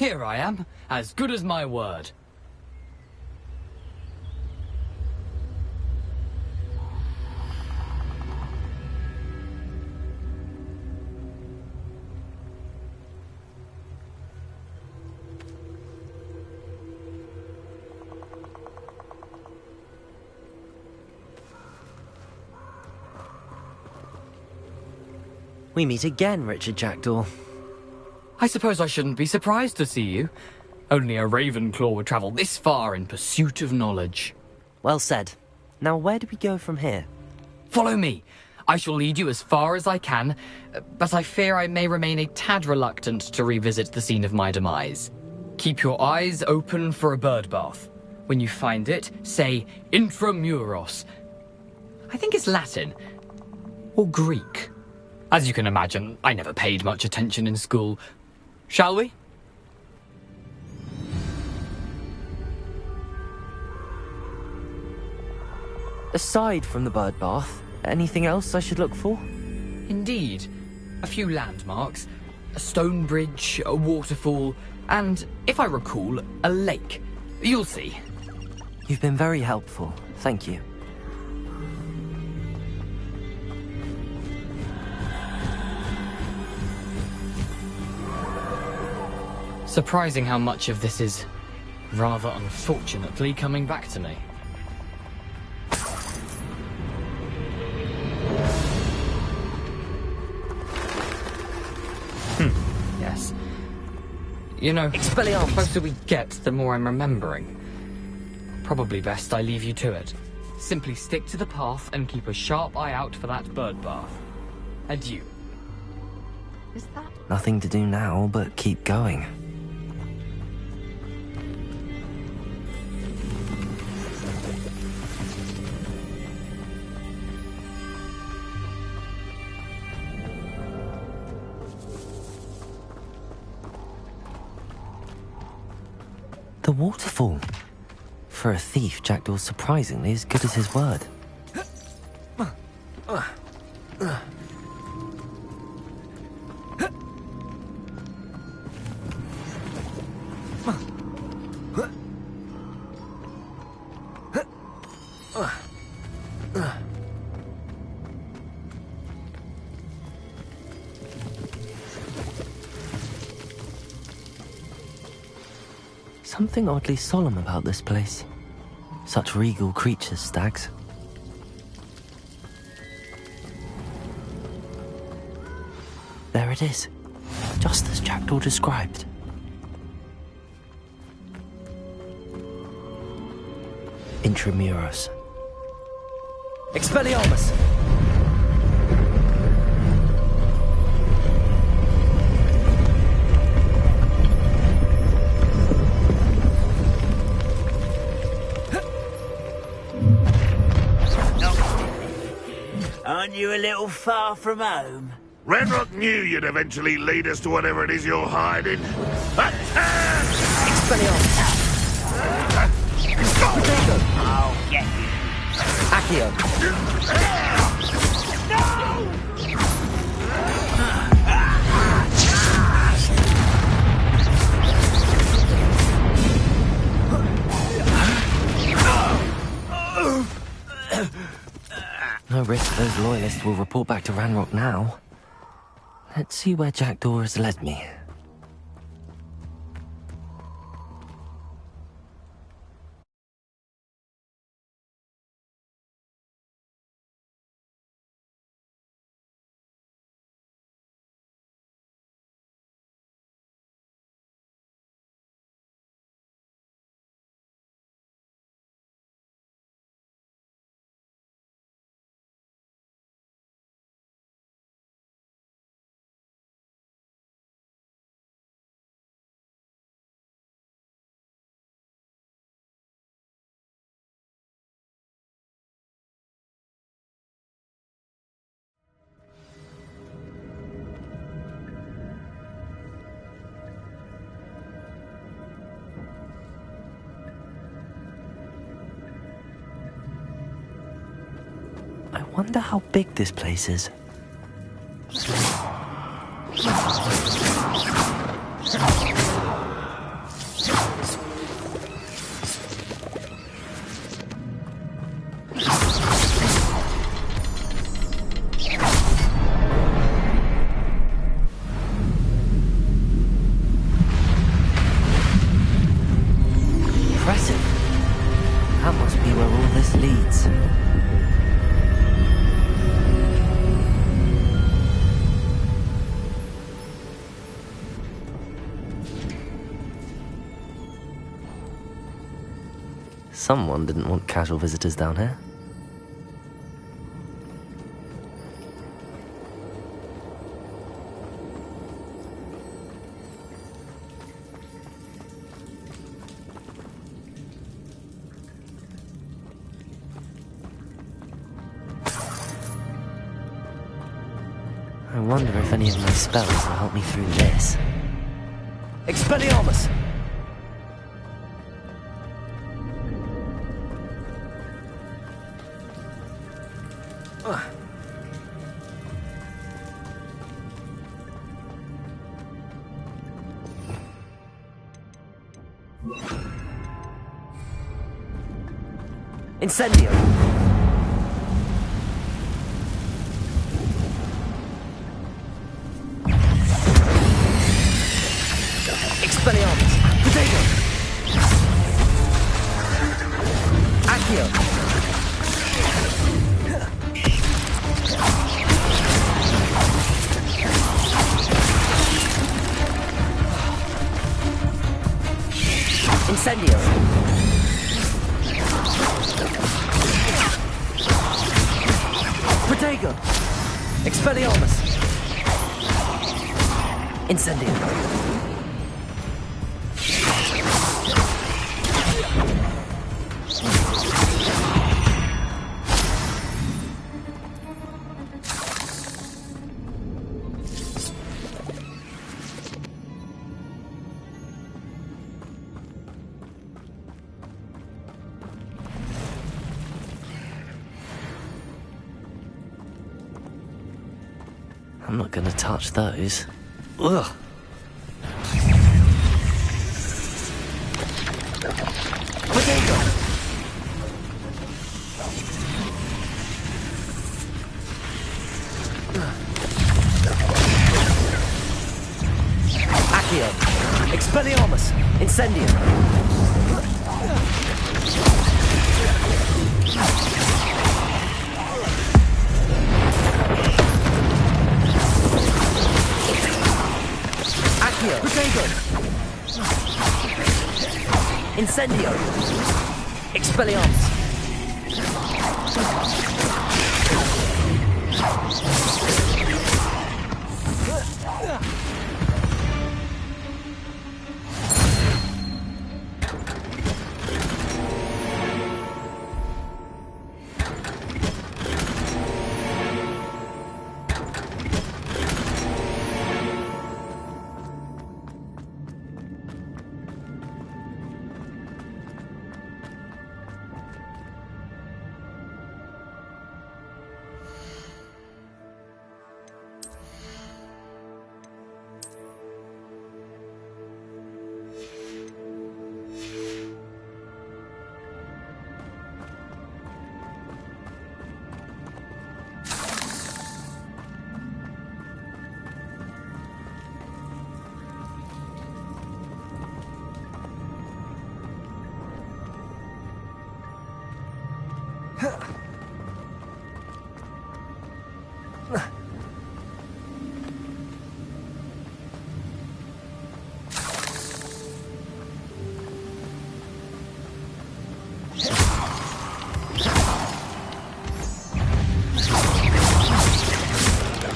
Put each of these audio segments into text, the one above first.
Here I am, as good as my word. We meet again, Richard Jackdaw. I suppose I shouldn't be surprised to see you. Only a Ravenclaw would travel this far in pursuit of knowledge. Well said. Now where do we go from here? Follow me. I shall lead you as far as I can, but I fear I may remain a tad reluctant to revisit the scene of my demise. Keep your eyes open for a bird bath. When you find it, say intramuros. I think it's Latin. Or Greek. As you can imagine, I never paid much attention in school. Shall we? Aside from the bird bath, anything else I should look for? Indeed. A few landmarks. A stone bridge, a waterfall, and, if I recall, a lake. You'll see. You've been very helpful. Thank you. Surprising how much of this is, rather unfortunately, coming back to me. Yes. You know, Expelliarmus. the closer we get, the more I'm remembering. Probably best I leave you to it. Simply stick to the path and keep a sharp eye out for that bird bath. Adieu. Is that... Nothing to do now but keep going. The waterfall. For a thief, Jackdaw's surprisingly as good as his word. Something oddly solemn about this place. Such regal creatures, stags. There it is, just as Jackdaw described. Intramuros. Expelliarmus! Aren't you a little far from home? Ranrock knew you'd eventually lead us to whatever it is you're hiding. Attack! Expelliarmus! I'll get you. Accio! No risk those loyalists will report back to Ranrock now. Let's see where Jackdaw has led me. I wonder how big this place is. Someone didn't want casual visitors down here. I wonder if any of my spells will help me through this. Expelliarmus! Incendio! Expelliarmus! Potato! Accio! Incendio! Protego! Expelliarmus! Incendio! I'm not gonna touch those. Ugh! Potato! Accio! Expelliarmus! Incendio! Protego! Incendio! Expelliarmus!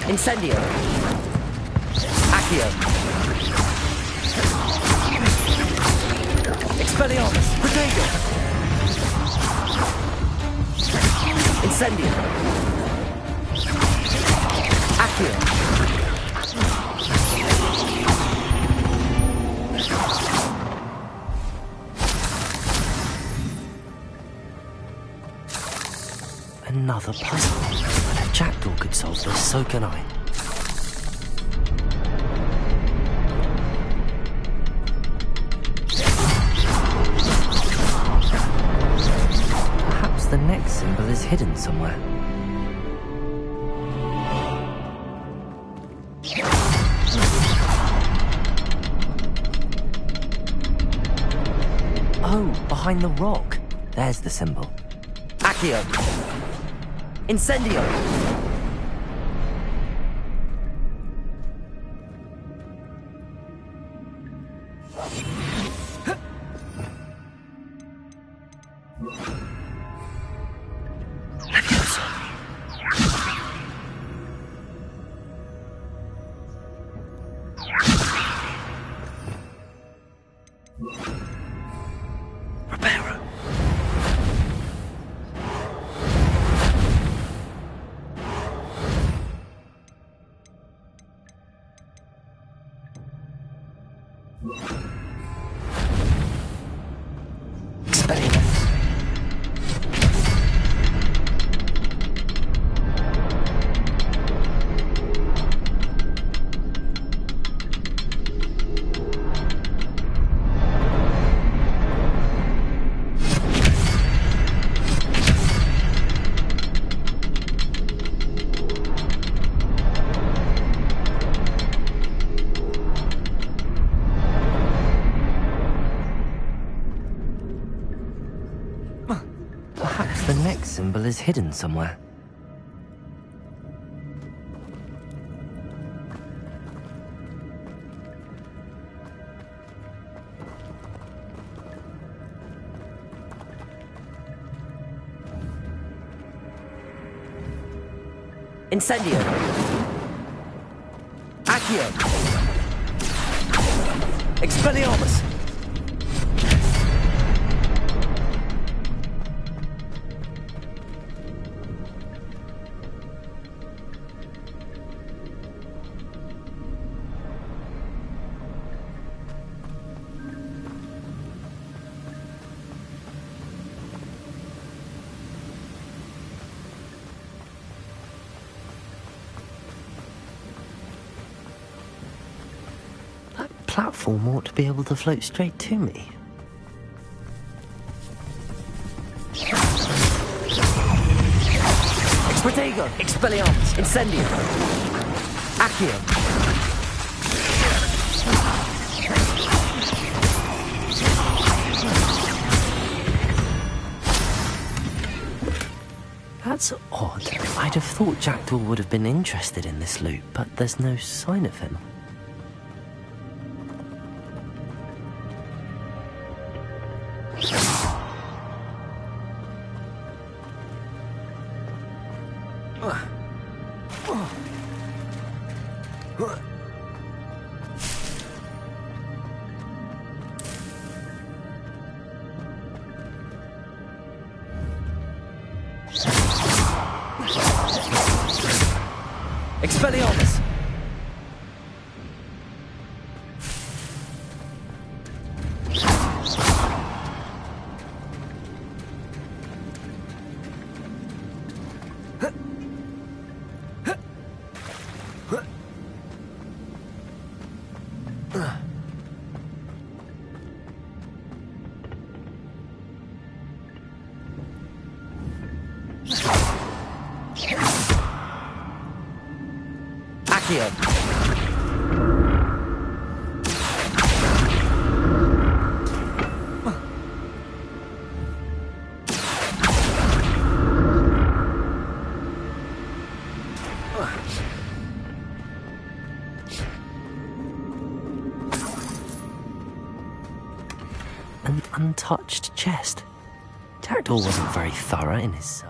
Incendio! Accio! Expelliarmus! Protego! Incendio! Accio! Another puzzle. If Jackdaw could solve this, so can I. Perhaps the next symbol is hidden somewhere. Oh, behind the rock. There's the symbol. Accio! Incendio! is hidden somewhere. Incendio! Accio! Expelliarmus! Platform ought to be able to float straight to me. Protego! Expelliarmus! Incendio! Accio! That's odd. I'd have thought Jackdaw would have been interested in this loot, but there's no sign of him. Expelliarmus! Accio! An untouched chest. Jackdaw wasn't very thorough in his search.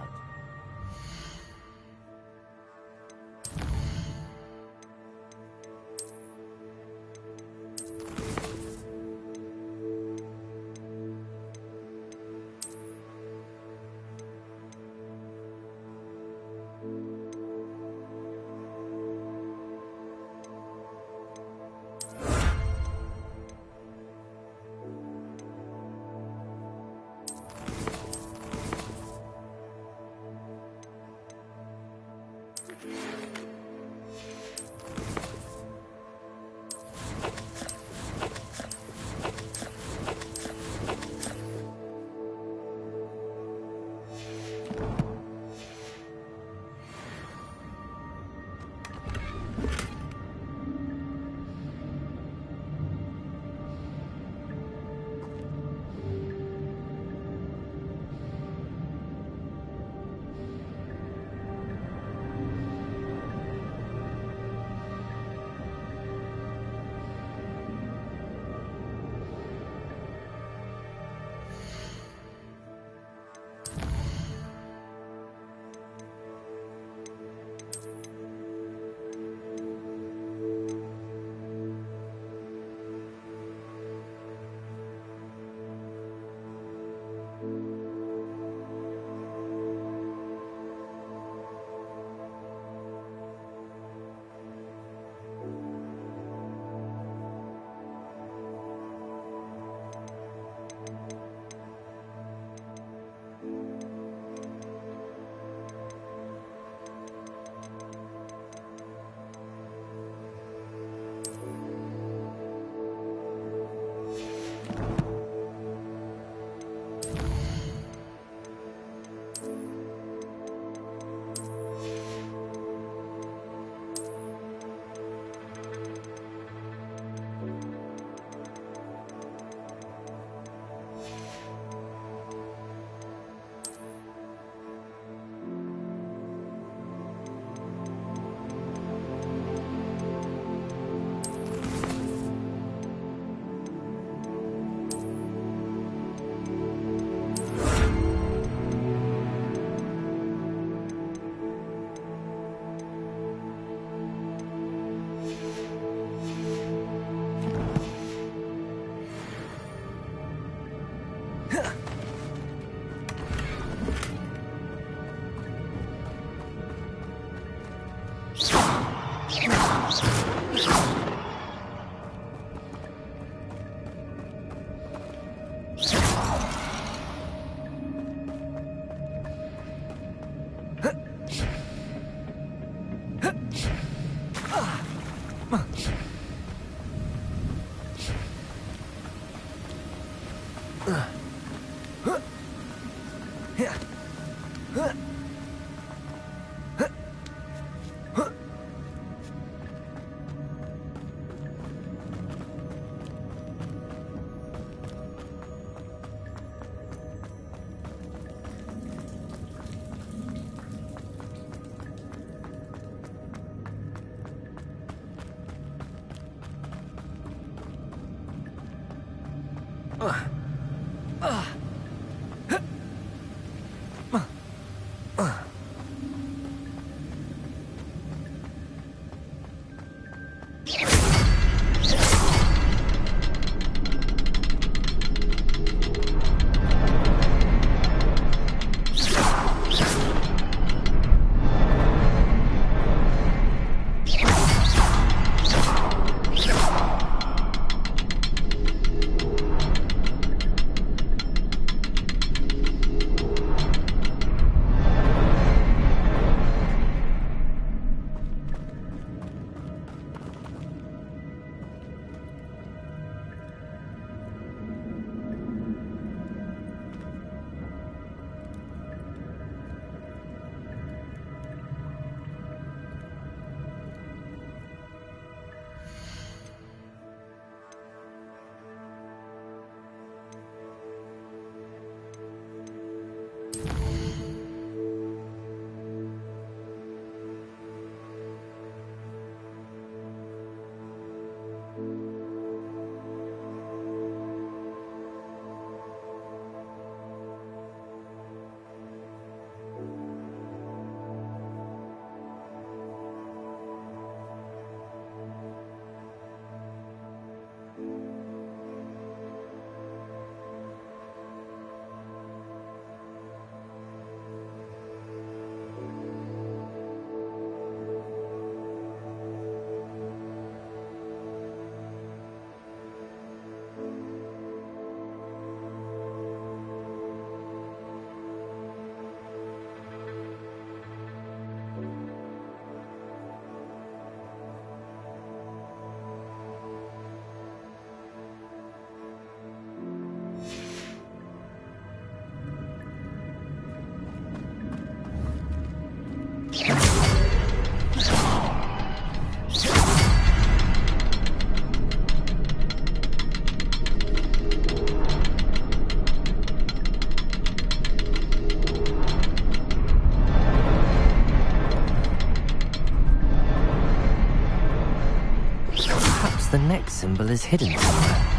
The next symbol is hidden somewhere.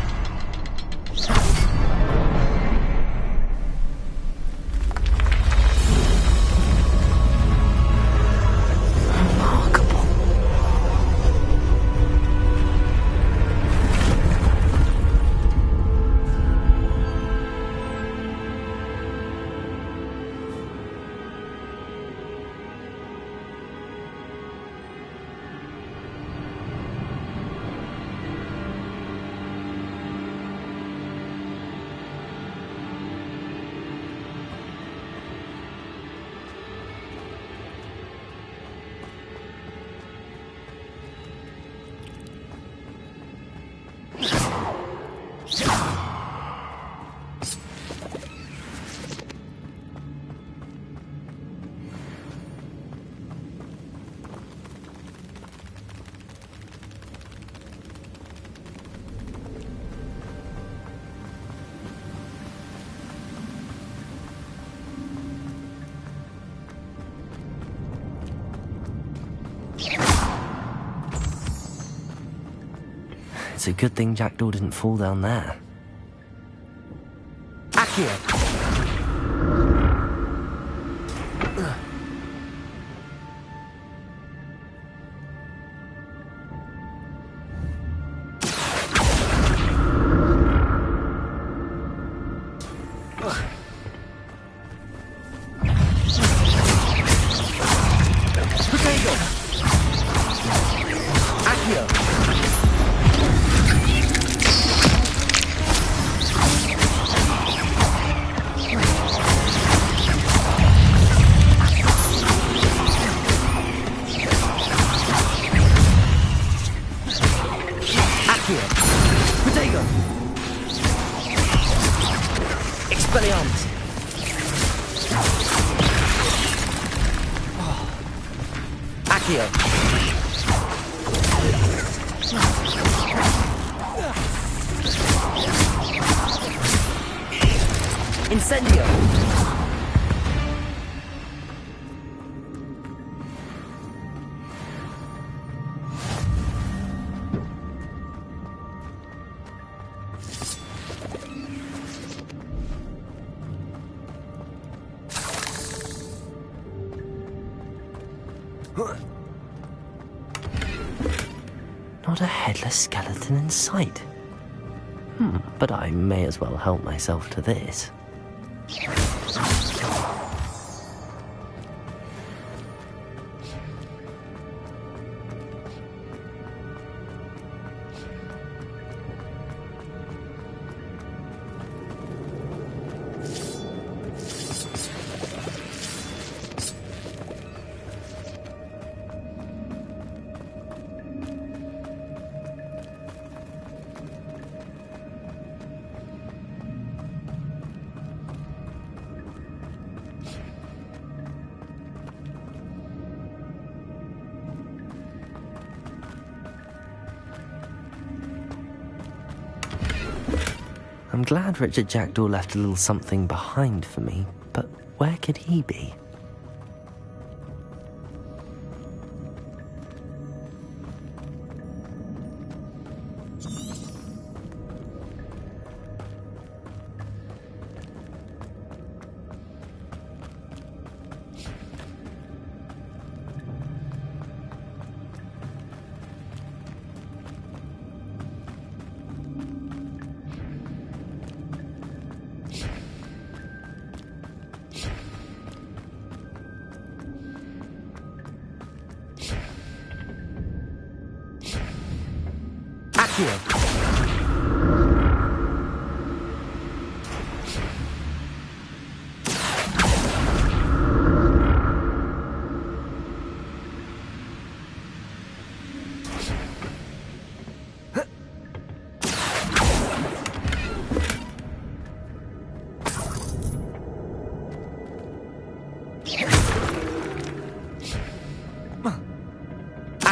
It's a good thing Jackdaw didn't fall down there. Accio! Accio. Incendio. Not a headless skeleton in sight. But I may as well help myself to this. I'm glad Richard Jackdaw left a little something behind for me, but where could he be?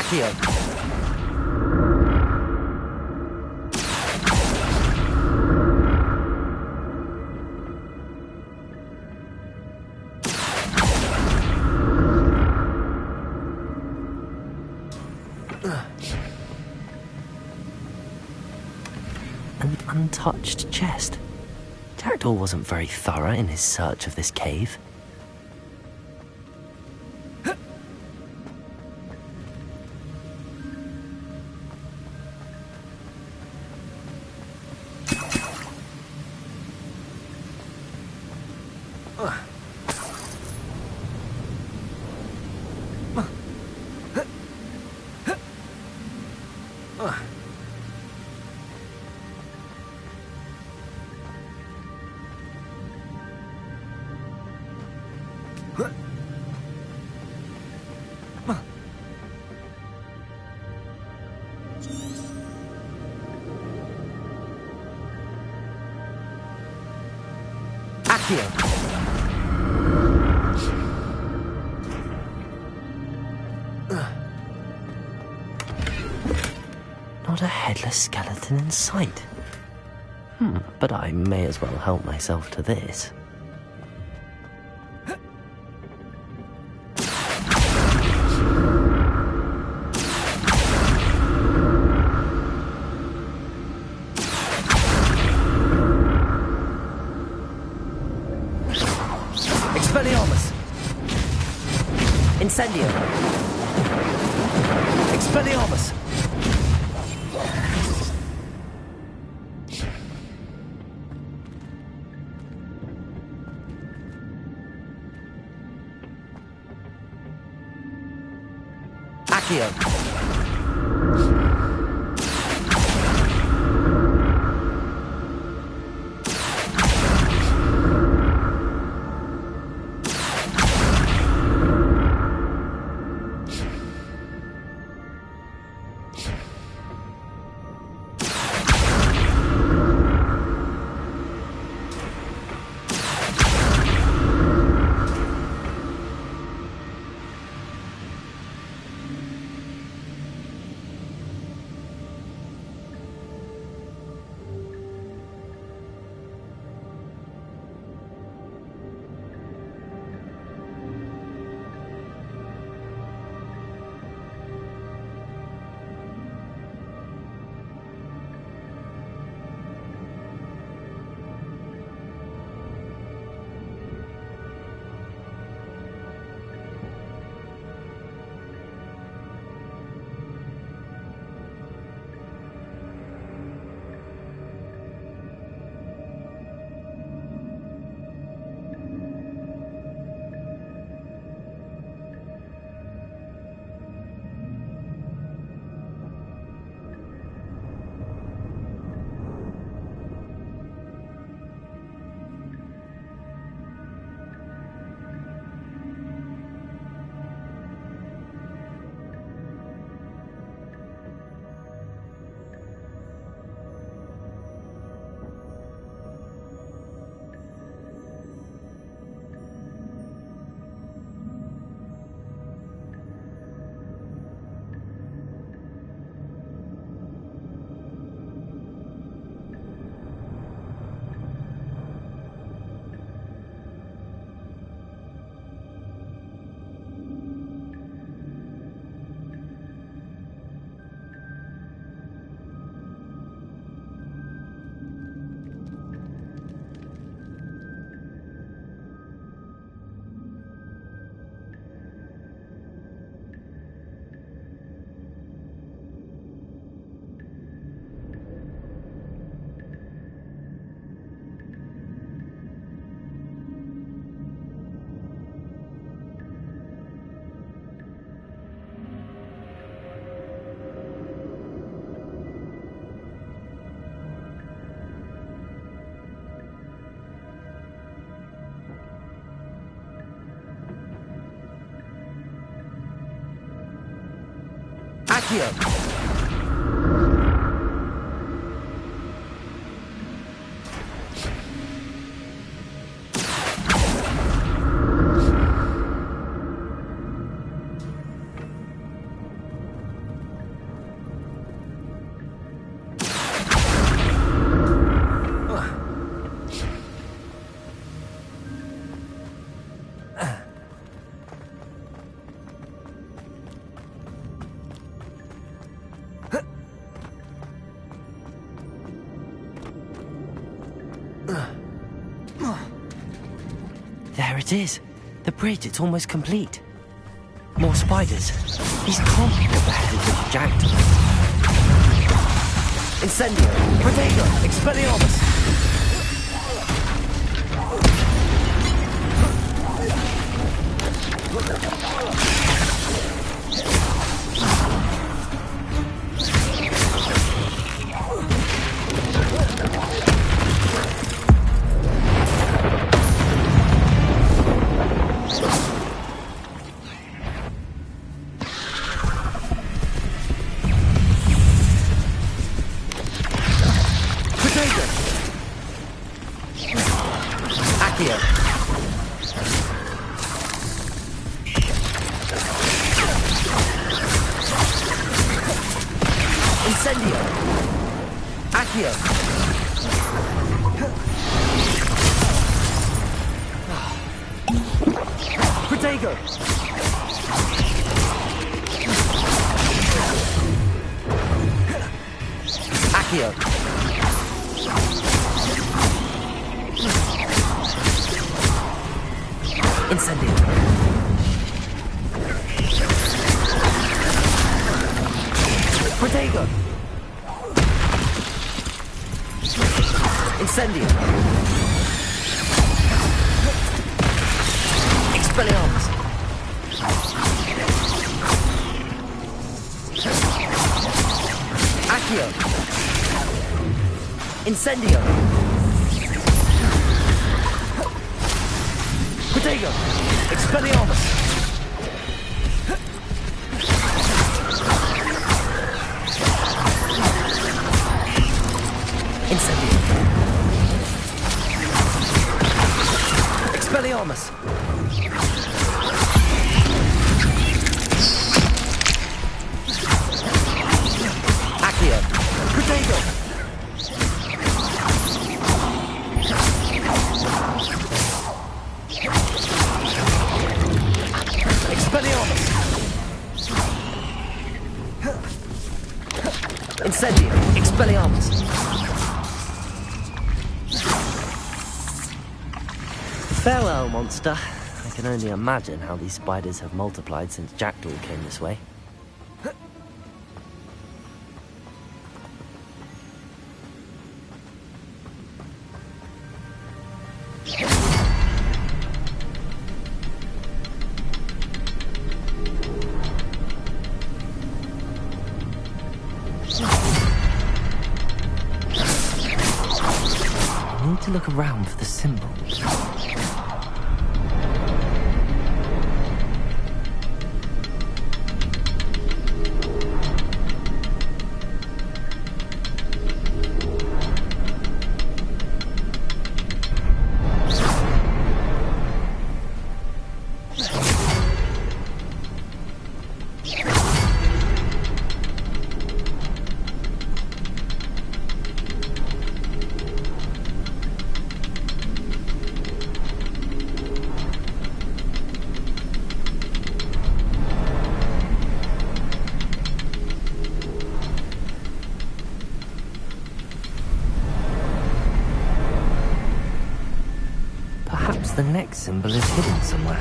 Accio. An untouched chest. Jackdaw wasn't very thorough in his search of this cave. Not a headless skeleton in sight. But I may as well help myself to this. Expelliarmus. Incendio. Expelliarmus. Accio. Accio. There it is. The bridge, it's almost complete. More spiders. These can't be what the hell is jacked. Incendio. Protego. Expelliarmus. Incendio. Accio. Protego. Accio. Incendio. Protego. Incendio. Expelliarmus. Accio. Incendio. Protego. Expelliarmus. Incendio. Expelliarmus. Accio. Protego. Expelliarmus. Incendio. Expelliarmus. Farewell, monster. I can only imagine how these spiders have multiplied since Jackdaw came this way. I need to look around for the symbol. Perhaps the next symbol is hidden somewhere.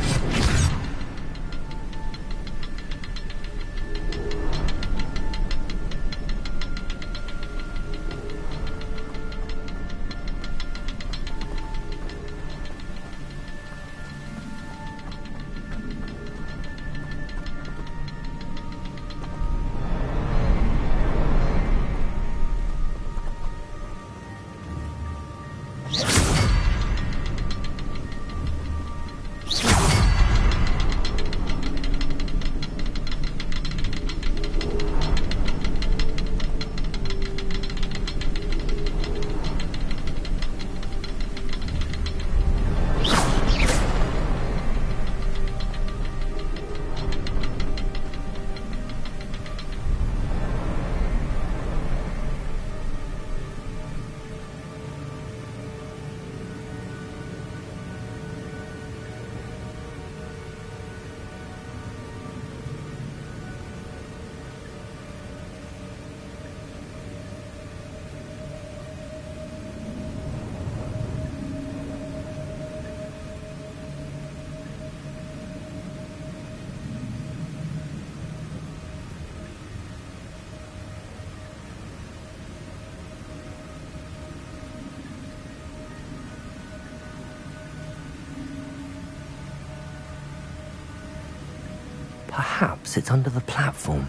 Perhaps it's under the platform.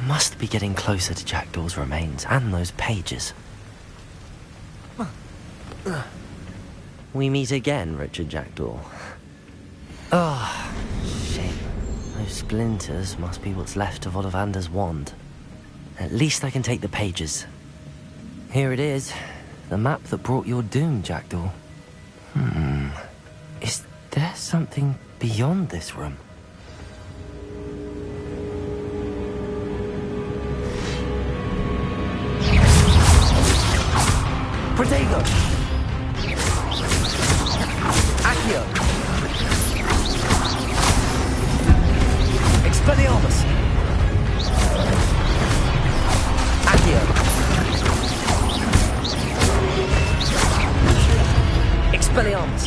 Must be getting closer to Jackdaw's remains and those pages. We meet again, Richard Jackdaw. Ah, shit. Those splinters must be what's left of Ollivander's wand. At least I can take the pages. Here it is. The map that brought your doom, Jackdaw. Is there something beyond this room? Protego! Accio! Expelliarmus! Accio! Expelliarmus!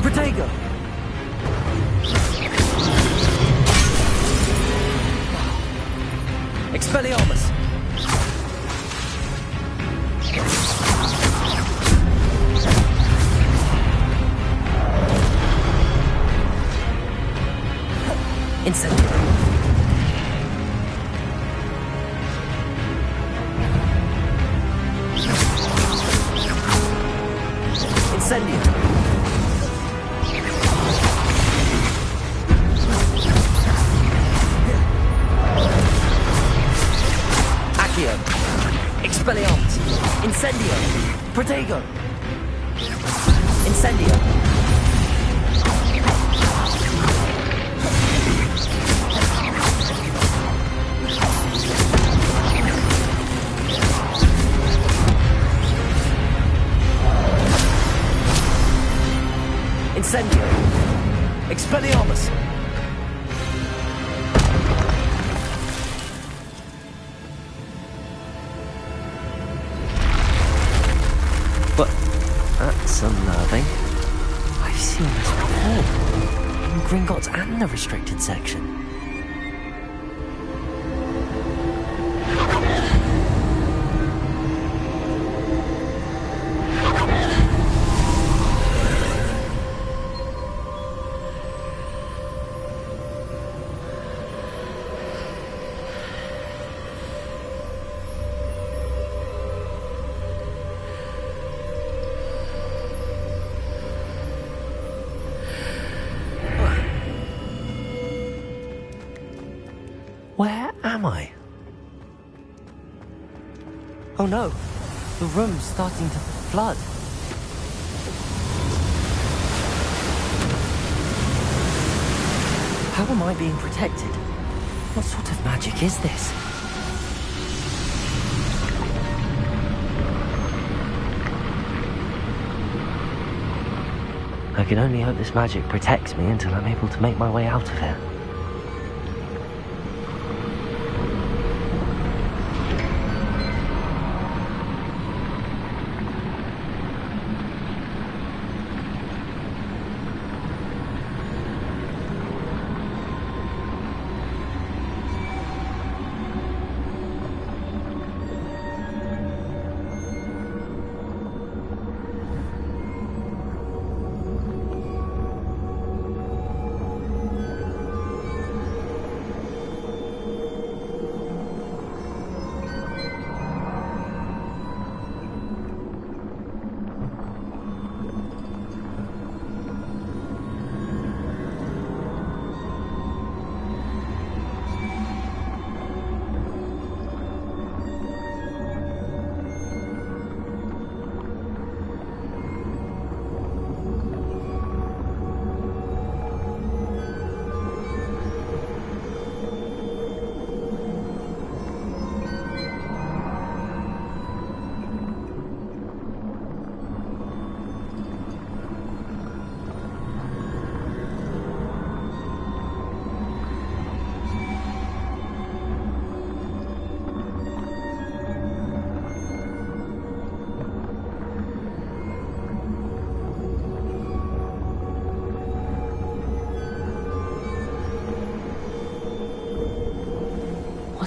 Protego! Expelliarmus! Incendio! Incendio! Expelliarmus! Incendio! Protego! Incendio! Incendio! Expelliarmus! But that's unnerving. I've seen this before. In Gringotts and the restricted section. Where am I? Oh no, the room's starting to flood. How am I being protected? What sort of magic is this? I can only hope this magic protects me until I'm able to make my way out of here.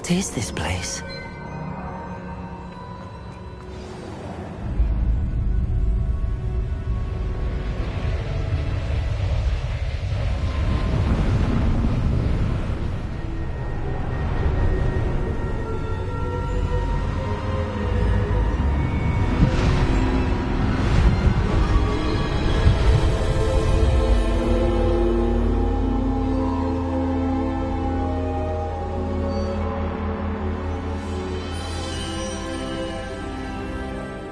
What is this place?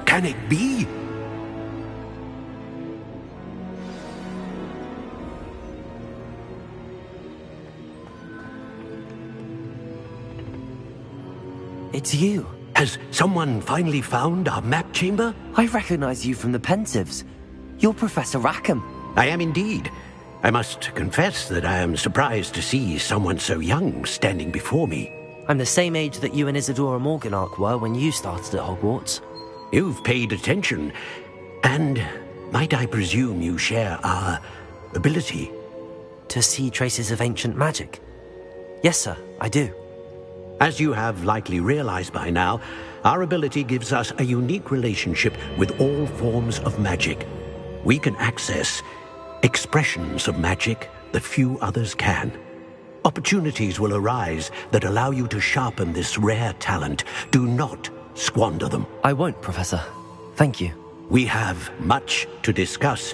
Can it be? It's you. Has someone finally found our map chamber? I recognize you from the Pensives. You're Professor Rackham. I am indeed. I must confess that I am surprised to see someone so young standing before me. I'm the same age that you and Isadora Morganach were when you started at Hogwarts. You've paid attention, and might I presume you share our ability? To see traces of ancient magic? Yes, sir, I do. As you have likely realized by now, our ability gives us a unique relationship with all forms of magic. We can access expressions of magic that few others can. Opportunities will arise that allow you to sharpen this rare talent. Do not squander them. I won't, Professor. Thank you. We have much to discuss.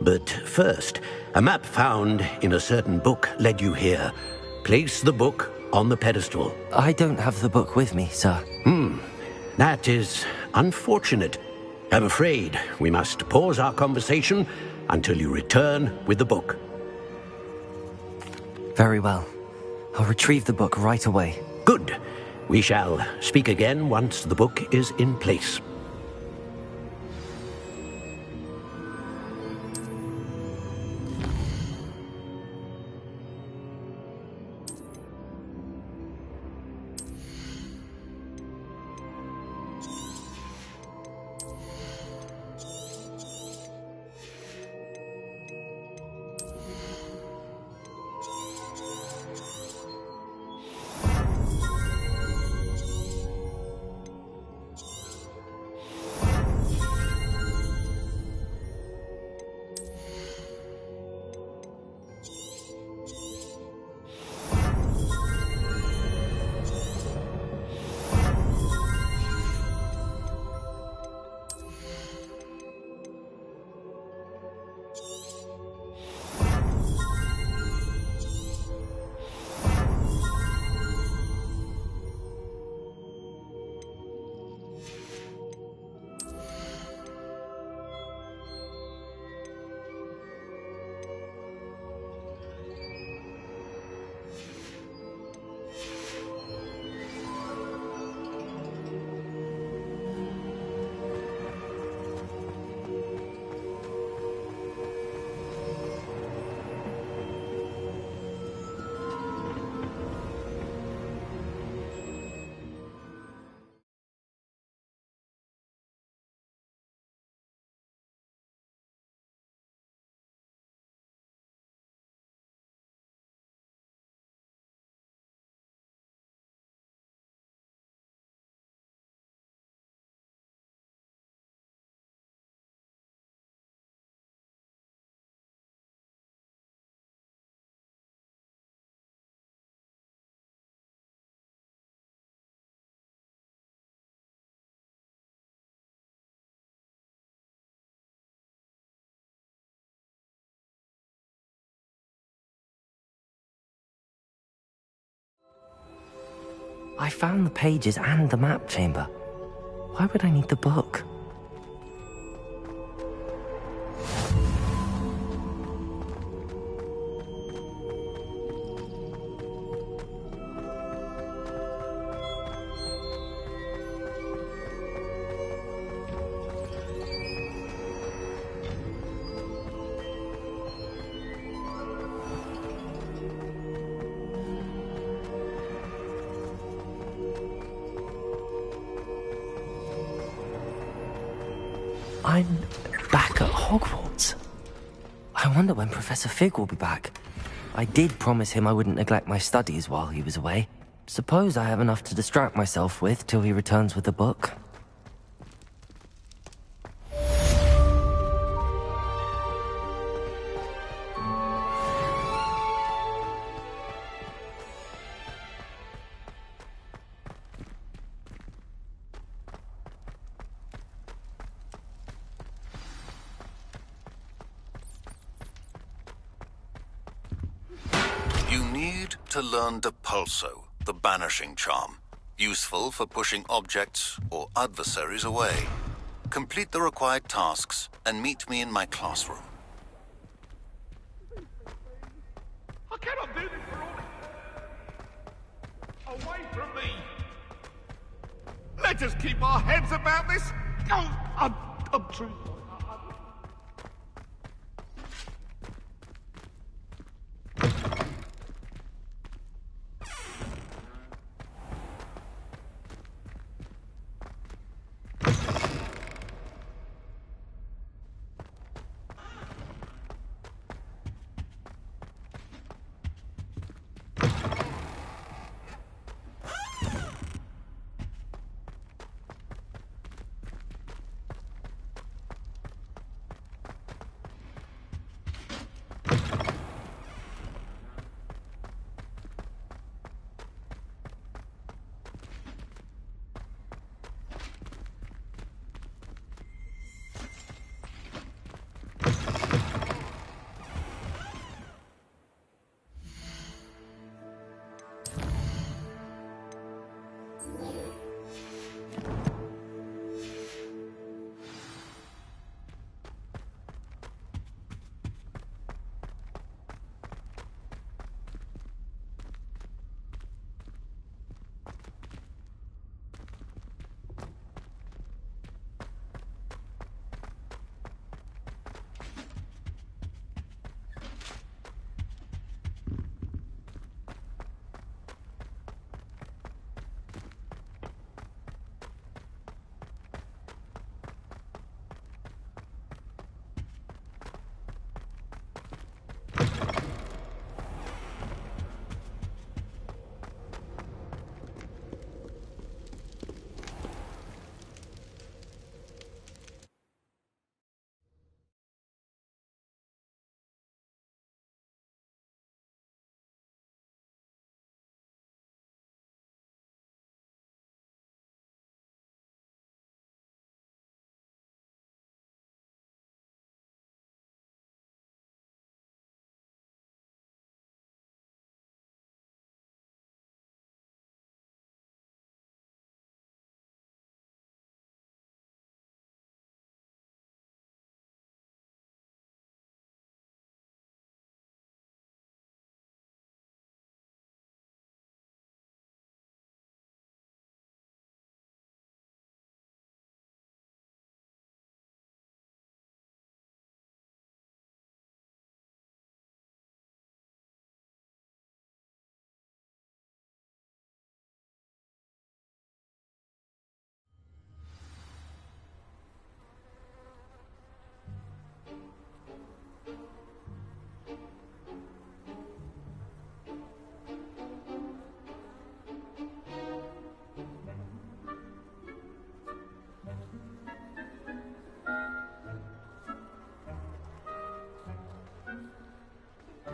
But first, a map found in a certain book led you here. Place the book on the pedestal. I don't have the book with me, sir. That is unfortunate. I'm afraid we must pause our conversation until you return with the book. Very well. I'll retrieve the book right away. Good. We shall speak again once the book is in place. I found the pages and the map chamber. Why would I need the book? I'm back at Hogwarts. I wonder when Professor Fig will be back. I did promise him I wouldn't neglect my studies while he was away. suppose I have enough to distract myself with till he returns with the book. You need to learn Depulso, the banishing charm. Useful for pushing objects or adversaries away. Complete the required tasks and meet me in my classroom. I cannot do this for all. Away from me! Let us keep our heads about this. Oh, I'm true.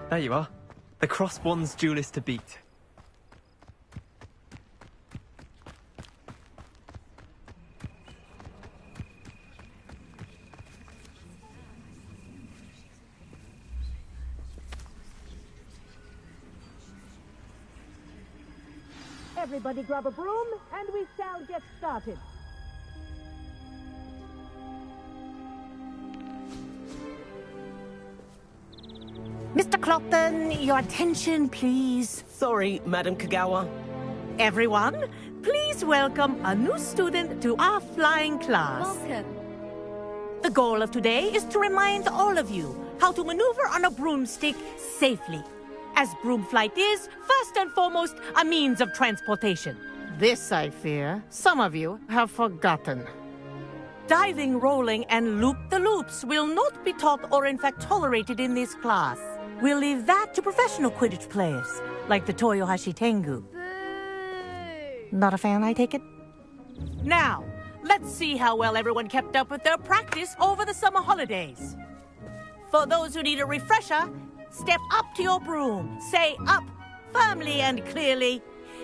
There you are. The cross-wands duelist to beat. Everybody grab a broom, and we shall get started. Mr. Clopton, your attention, please. Sorry, Madam Kagawa. Everyone, please welcome a new student to our flying class. Welcome. The goal of today is to remind all of you how to maneuver on a broomstick safely, as broom flight is, first and foremost, a means of transportation. This, I fear, some of you have forgotten. Diving, rolling, and loop-the-loops will not be taught or in fact tolerated in this class. We'll leave that to professional Quidditch players, like the Toyohashi Tengu. Not a fan, I take it? Now, let's see how well everyone kept up with their practice over the summer holidays. For those who need a refresher, step up to your broom, say up firmly and clearly,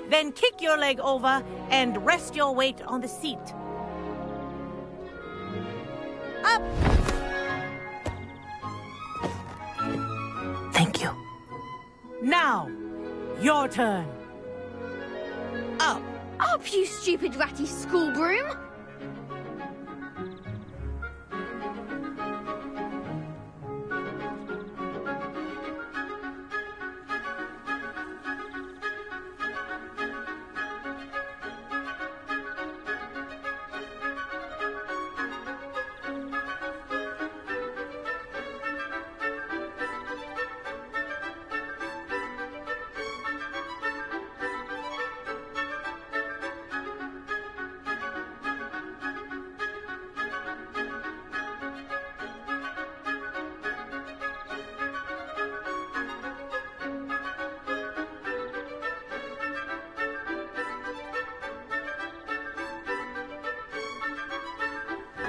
then kick your leg over and rest your weight on the seat. Up! Thank you. Now, your turn. Up! Up, you stupid ratty school broom!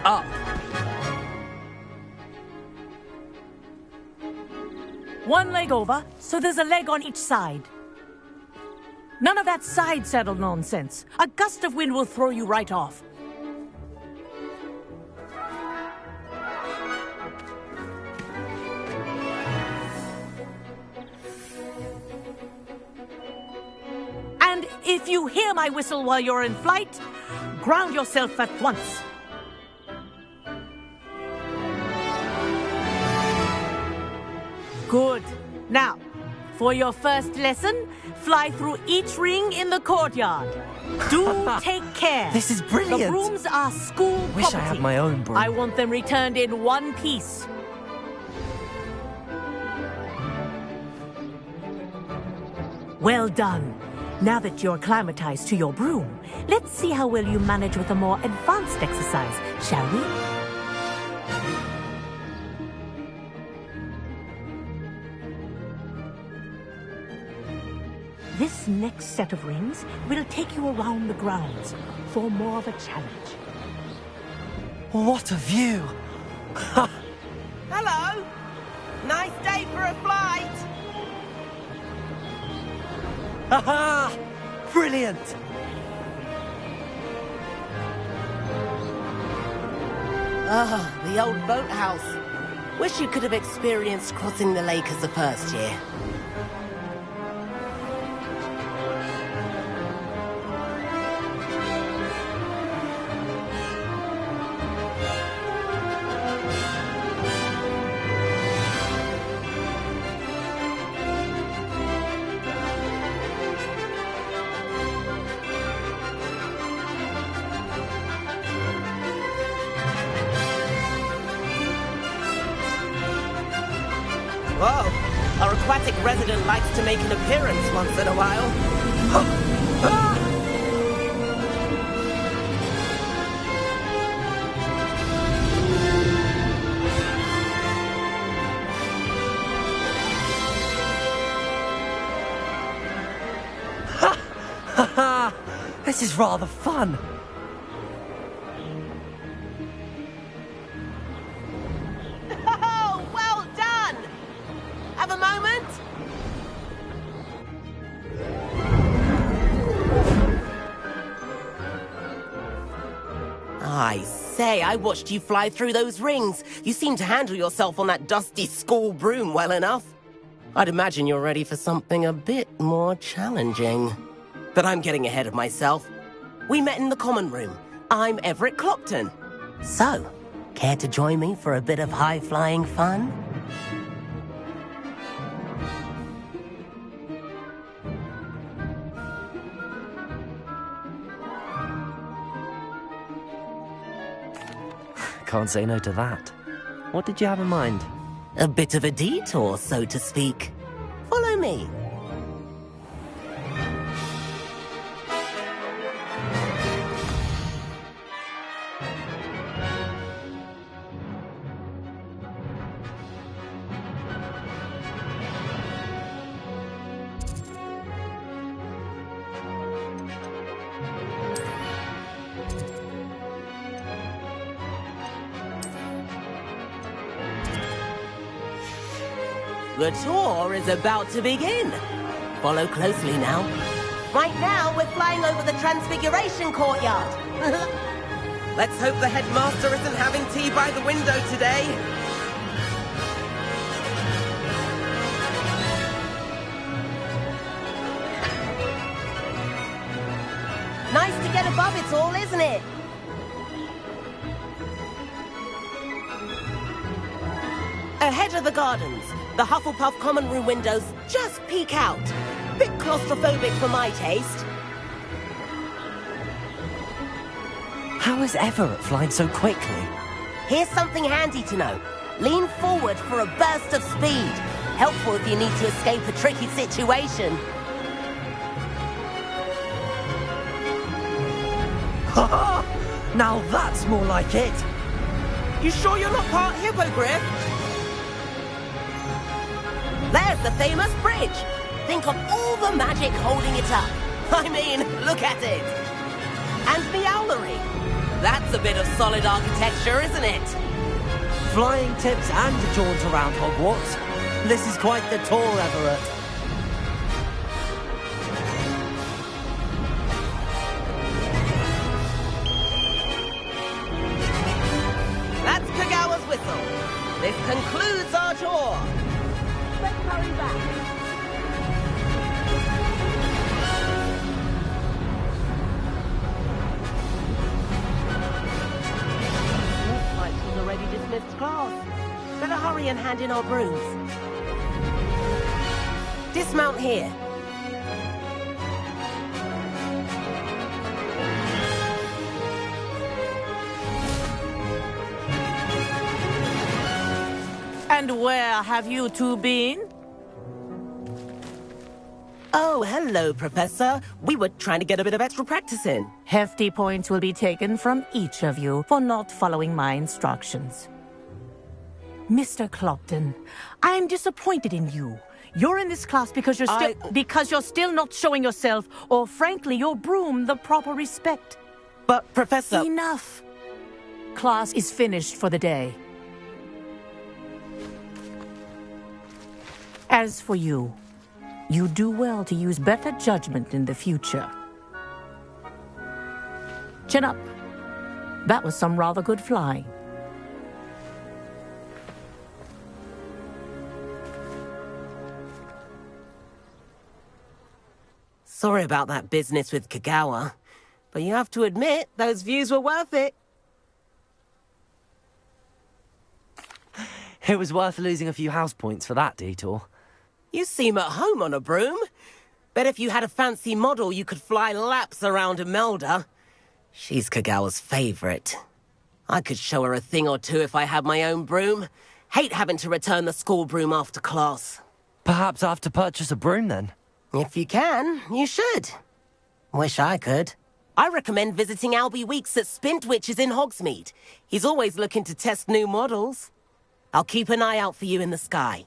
Up. One leg over, so there's a leg on each side. None of that side saddle nonsense. A gust of wind will throw you right off. And if you hear my whistle while you're in flight, ground yourself at once. Good. Now, for your first lesson, fly through each ring in the courtyard. Do take care. This is brilliant. The brooms are school property. Wish I had my own broom. I want them returned in one piece. Well done. Now that you're acclimatized to your broom, let's see how well you manage with a more advanced exercise, shall we? This next set of rings will take you around the grounds for more of a challenge. What a view! Hello! Nice day for a flight! Haha! Brilliant! Ah, the old boathouse. Wish you could have experienced crossing the lake as the first year. Whoa! Our aquatic resident likes to make an appearance once in a while. This is rather fun. Oh, well done! Have a moment? I say, I watched you fly through those rings. You seem to handle yourself on that dusty school broom well enough. I'd imagine you're ready for something a bit more challenging. But I'm getting ahead of myself. We met in the common room. I'm Everett Clopton. So, care to join me for a bit of high-flying fun? Can't say no to that. What did you have in mind? A bit of a detour, so to speak. Follow me. The tour is about to begin. Follow closely now. Right now, we're flying over the Transfiguration Courtyard. Let's hope the headmaster isn't having tea by the window today. Nice to get above it all, isn't it? Ahead of the gardens, the Hufflepuff common room windows just peek out. Bit claustrophobic for my taste. How is Everett flying so quickly? Here's something handy to know. Lean forward for a burst of speed. Helpful if you need to escape a tricky situation. Now that's more like it. You sure you're not part hippogriff? There's the famous bridge. Think of all the magic holding it up. I mean, look at it. And the owlery. That's a bit of solid architecture, isn't it? Flying tips and a jaunt around Hogwarts. This is quite the tour, Everett. That's Kagawa's whistle. This concludes our tour. Let's hurry back. Looks like she's already dismissed class. Better hurry and hand in our brooms. Dismount here. And where have you two been? Oh, hello, Professor. We were trying to get a bit of extra practice in. Hefty points will be taken from each of you for not following my instructions. Mr. Clopton, I'm disappointed in you. You're in this class because you're still not showing yourself, or frankly, your broom the proper respect. But, Professor... Enough. Class is finished for the day. As for you, you do well to use better judgment in the future. Chin up. That was some rather good flying. Sorry about that business with Kagawa, but you have to admit, those views were worth it. It was worth losing a few house points for that detour. You seem at home on a broom. Bet if you had a fancy model, you could fly laps around Imelda. She's Kagawa's favorite. I could show her a thing or two if I had my own broom. Hate having to return the school broom after class. Perhaps I have to purchase a broom then? If you can, you should. Wish I could. I recommend visiting Albie Weeks at Spintwitches in Hogsmeade. He's always looking to test new models. I'll keep an eye out for you in the sky.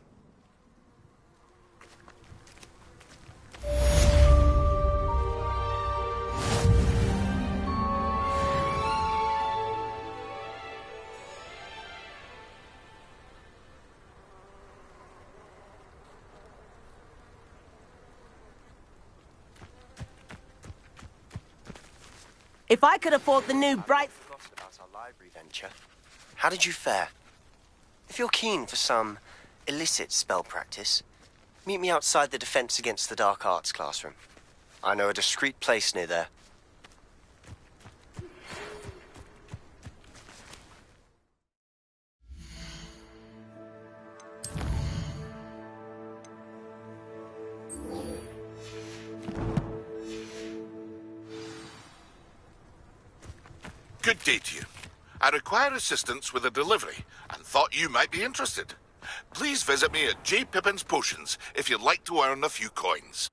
If I could afford the new bright... About our library venture. How did you fare? If you're keen for some illicit spell practice, meet me outside the Defense Against the Dark Arts classroom. I know a discreet place near there. Good day to you. I require assistance with a delivery and thought you might be interested. Please visit me at J. Pippin's Potions if you'd like to earn a few coins.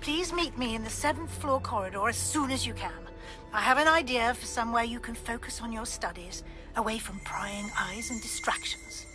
Please meet me in the 7th floor corridor as soon as you can. I have an idea for somewhere you can focus on your studies, away from prying eyes and distractions.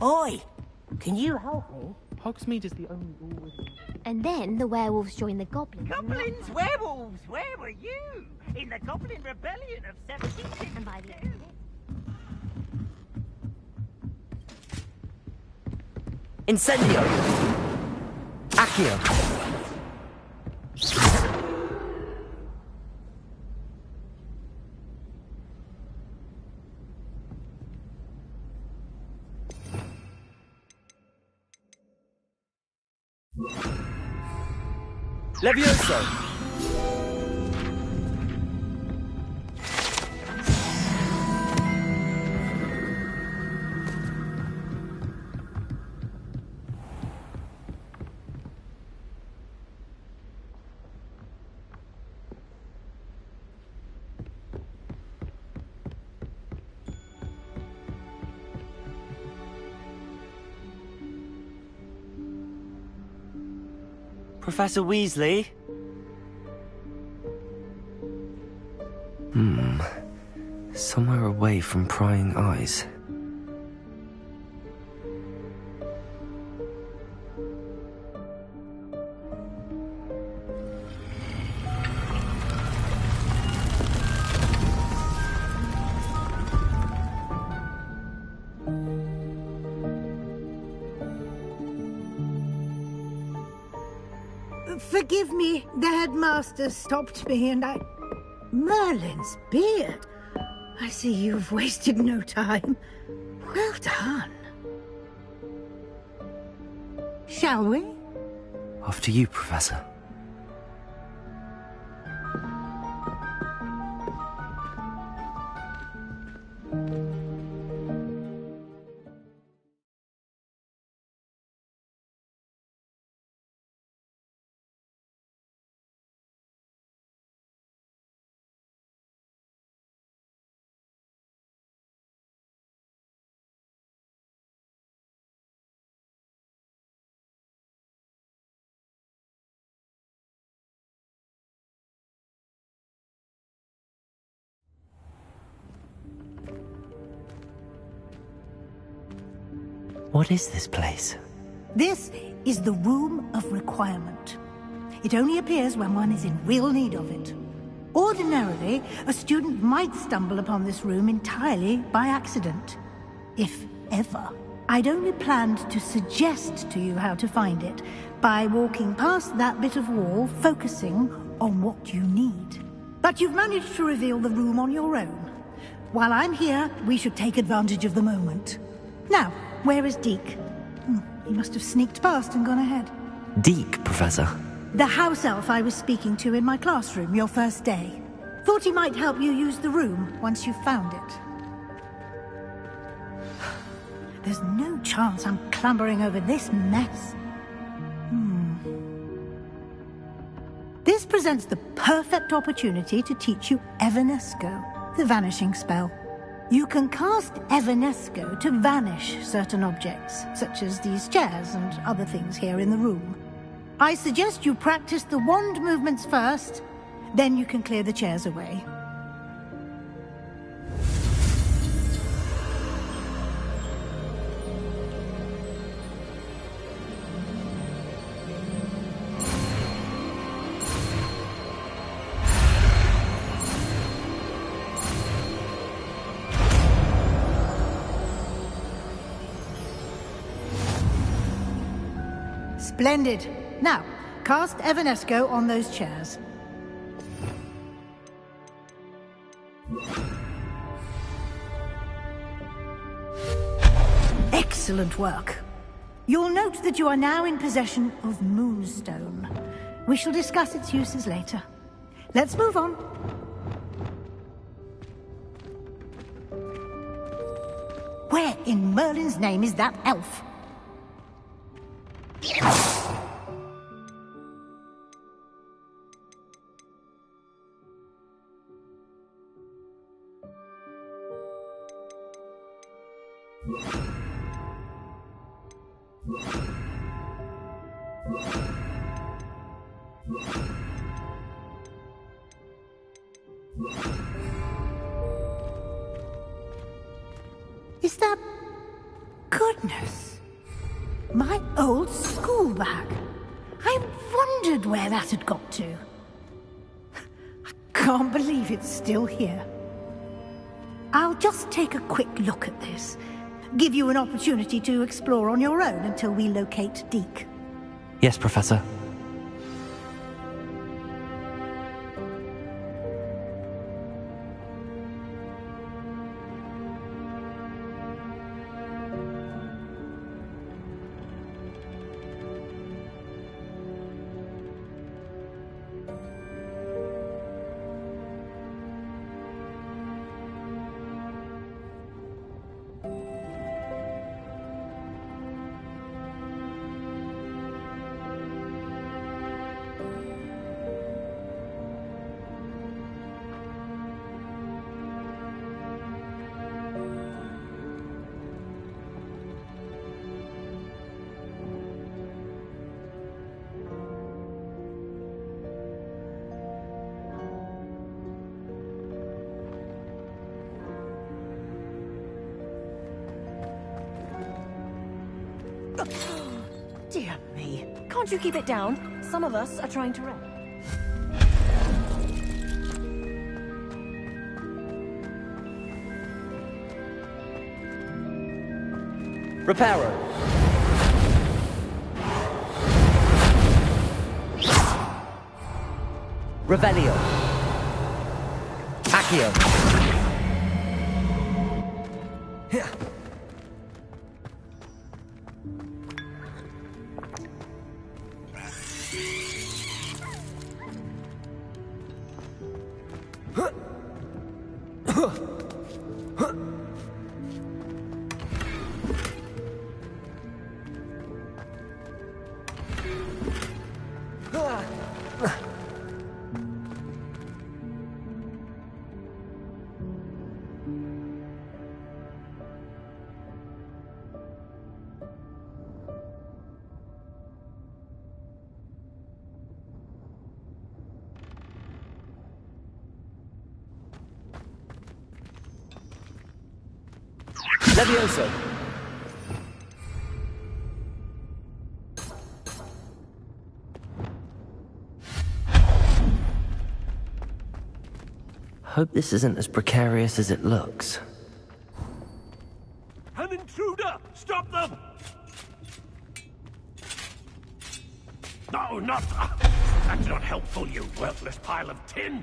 Oi! Can you help me? Hogsmeade is the only door with... And then the werewolves join the goblins. Goblins, werewolves, where were you? In the Goblin Rebellion of 1752. And by the end of it... Incendio! Accio! Levioso! Professor Weasley? Somewhere away from prying eyes. Forgive me, the headmaster stopped me and I... Merlin's beard. I see you've wasted no time. Well done. Shall we? After you, Professor. What is this place? This is the Room of Requirement. It only appears when one is in real need of it. Ordinarily, a student might stumble upon this room entirely by accident. If ever. I'd only planned to suggest to you how to find it by walking past that bit of wall, focusing on what you need. But you've managed to reveal the room on your own. While I'm here, we should take advantage of the moment. Now, where is Deke? He must have sneaked past and gone ahead. Deke, Professor. The house elf I was speaking to in my classroom your first day. Thought he might help you use the room once you found it. There's no chance I'm clambering over this mess. This presents the perfect opportunity to teach you Evanesco, the vanishing spell. You can cast Evanesco to vanish certain objects, such as these chairs and other things here in the room. I suggest you practice the wand movements first, Then you can clear the chairs away. Splendid. Now, cast Evanesco on those chairs. Excellent work. You'll note that you are now in possession of Moonstone. We shall discuss its uses later. Let's move on. Where in Merlin's name is that elf? Is that... Goodness! My old school bag. I wondered where that had got to. I can't believe it's still here. I'll just take a quick look at this. Give you an opportunity to explore on your own until we locate Deke. Yes, Professor. Dear me. Can't you keep it down? Some of us are trying to rest. Reparo. Revelio. Accio. Levioso. Hope this isn't as precarious as it looks. An intruder! Stop them! No, not... That's not helpful, you worthless pile of tin!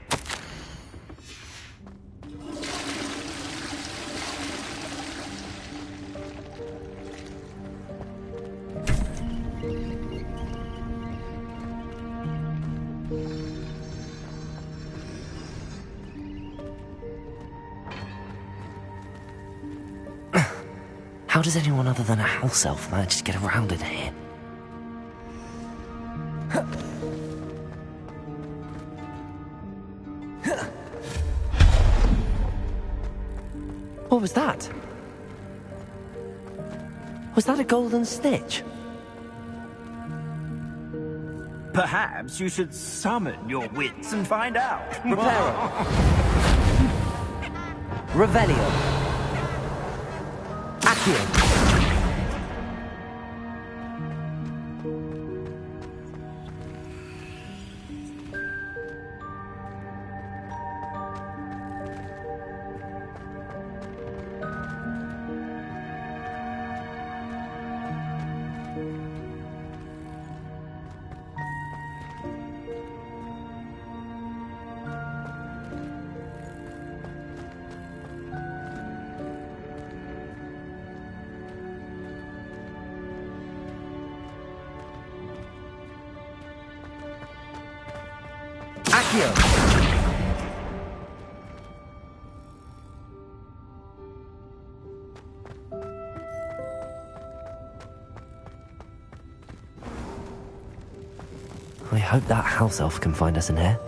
How does anyone other than a house elf manage to get around in here? What was that? Was that a golden stitch? Perhaps you should summon your wits and find out. Preparo. Revelio. Accio. I hope that house elf can find us in here.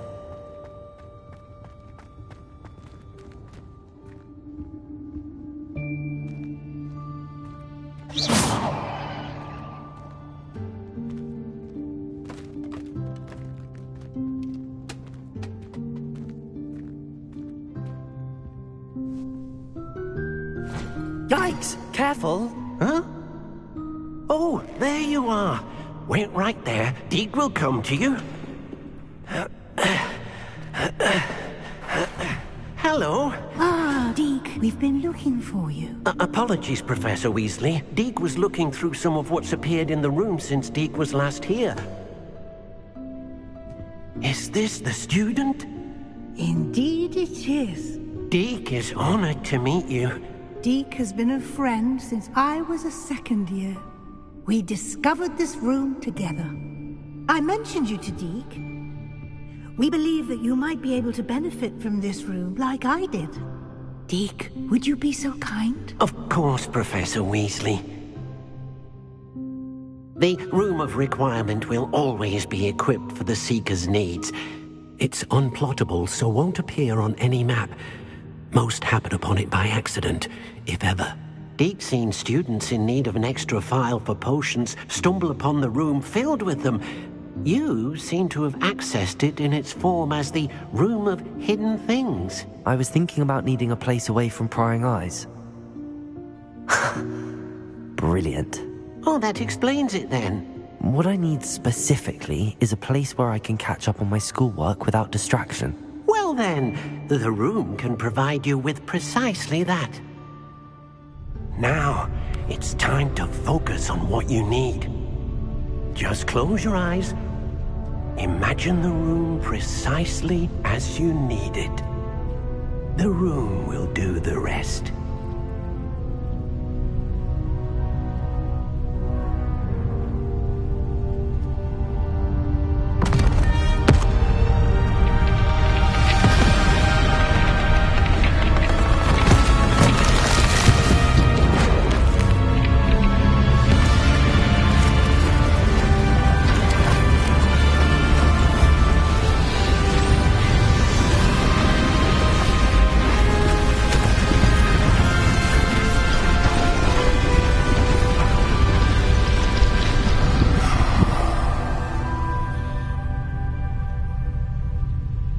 Yikes! Careful! Huh? Oh, there you are. Wait right there. Deke will come to you. Hello. Ah, Deke, we've been looking for you. Apologies, Professor Weasley. Deke was looking through some of what's appeared in the room since Deke was last here. Is this the student? Indeed it is. Deke is honored to meet you. Deke has been a friend since I was a second year. We discovered this room together. I mentioned you to Deke. We believe that you might be able to benefit from this room like I did. Deke, would you be so kind? Of course, Professor Weasley. The Room of Requirement will always be equipped for the Seeker's needs. It's unplottable, so won't appear on any map. Most happen upon it by accident, if ever. Deke's seen students in need of an extra file for potions stumble upon the room filled with them. You seem to have accessed it in its form as the Room of Hidden Things. I was thinking about needing a place away from prying eyes. Brilliant. Oh, that explains it then. What I need specifically is a place where I can catch up on my schoolwork without distraction. Well then, the room can provide you with precisely that. Now, it's time to focus on what you need. Just close your eyes. Imagine the room precisely as you need it. The room will do the rest.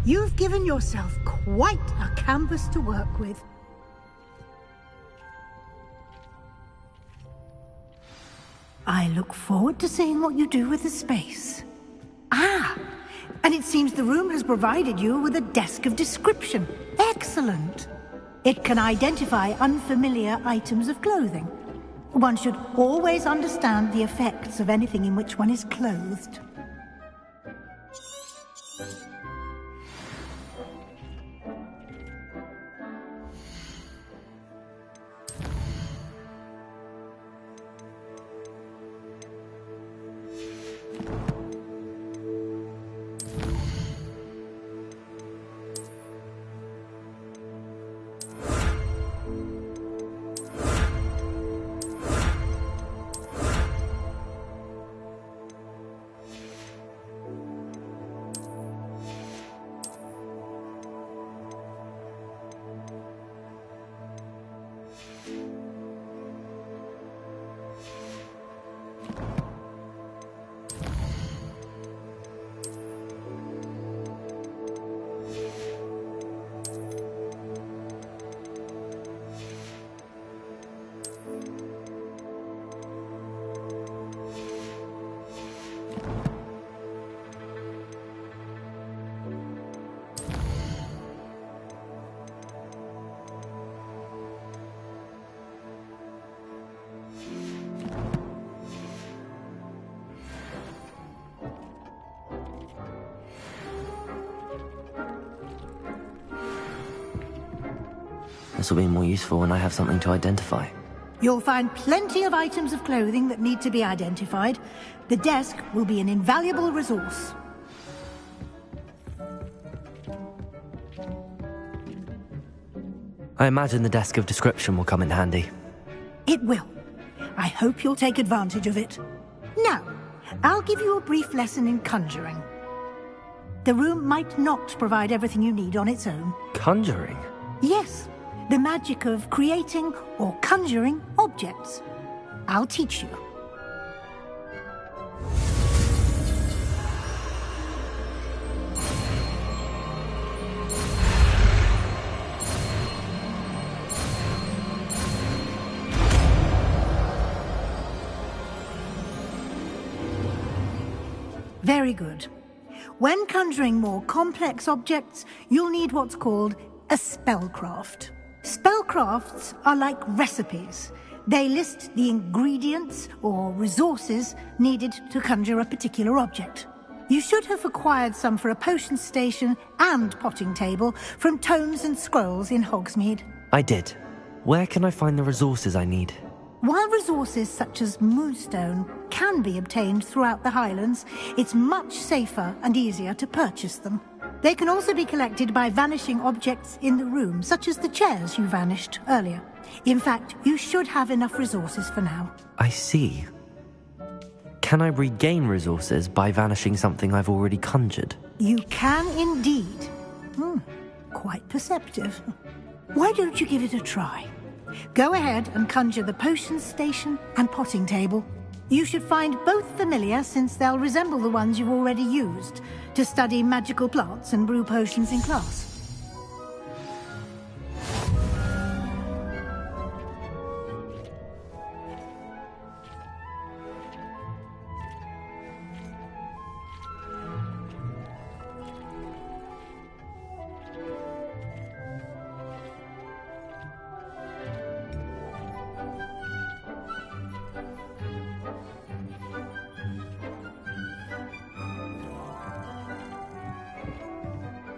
You've given yourself quite a canvas to work with. I look forward to seeing what you do with the space. Ah, and it seems the room has provided you with a desk of description. Excellent. It can identify unfamiliar items of clothing. One should always understand the effects of anything in which one is clothed. This will be more useful when I have something to identify. You'll find plenty of items of clothing that need to be identified. The desk will be an invaluable resource. I imagine the desk of description will come in handy. It will. I hope you'll take advantage of it. Now, I'll give you a brief lesson in conjuring. The room might not provide everything you need on its own. Conjuring? Yes, the magic of creating or conjuring objects. I'll teach you. Very good. When conjuring more complex objects, you'll need what's called a spellcraft. Spellcrafts are like recipes. They list the ingredients or resources needed to conjure a particular object. You should have acquired some for a potion station and potting table from tomes and scrolls in Hogsmeade. I did. Where can I find the resources I need? While resources such as moonstone can be obtained throughout the Highlands, it's much safer and easier to purchase them. They can also be collected by vanishing objects in the room, such as the chairs you vanished earlier. In fact, you should have enough resources for now. I see. Can I regain resources by vanishing something I've already conjured? You can indeed. Quite perceptive. Why don't you give it a try? Go ahead and conjure the potion station and potting table. You should find both familiar, since they'll resemble the ones you've already used to study magical plants and brew potions in class.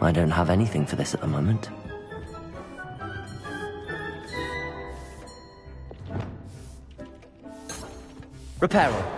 I don't have anything for this at the moment. Reparo.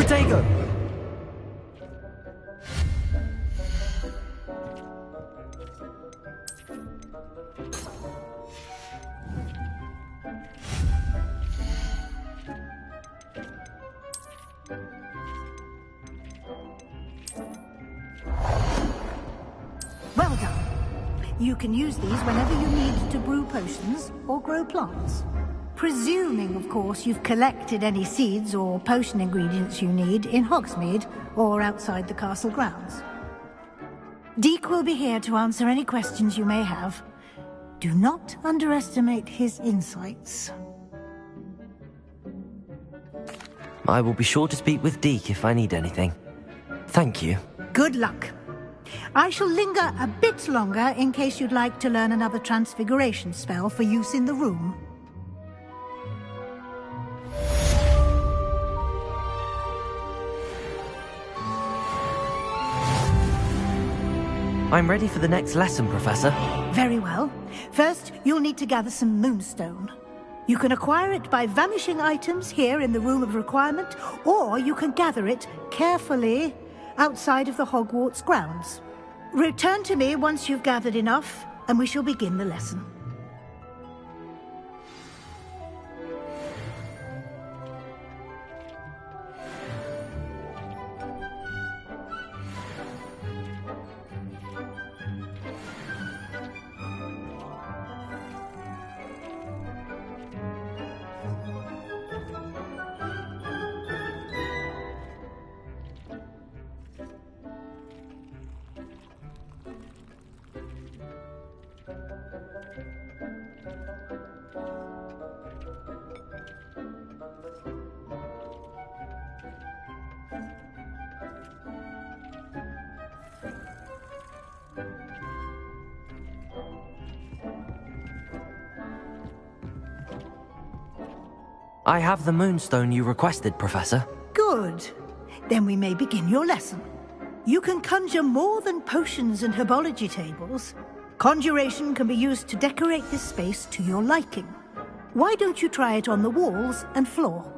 Potato! Well done. You can use these whenever you need to brew potions or grow plants. Presuming, of course, you've collected any seeds or potion ingredients you need in Hogsmeade or outside the castle grounds. Deek will be here to answer any questions you may have. Do not underestimate his insights. I will be sure to speak with Deek if I need anything. Thank you. Good luck. I shall linger a bit longer in case you'd like to learn another transfiguration spell for use in the room. I'm ready for the next lesson, Professor. Very well. First, you'll need to gather some moonstone. You can acquire it by vanishing items here in the Room of Requirement, or you can gather it carefully outside of the Hogwarts grounds. Return to me once you've gathered enough, and we shall begin the lesson. I have the moonstone you requested, Professor. Good. Then we may begin your lesson. You can conjure more than potions and herbology tables. Conjuration can be used to decorate this space to your liking. Why don't you try it on the walls and floor?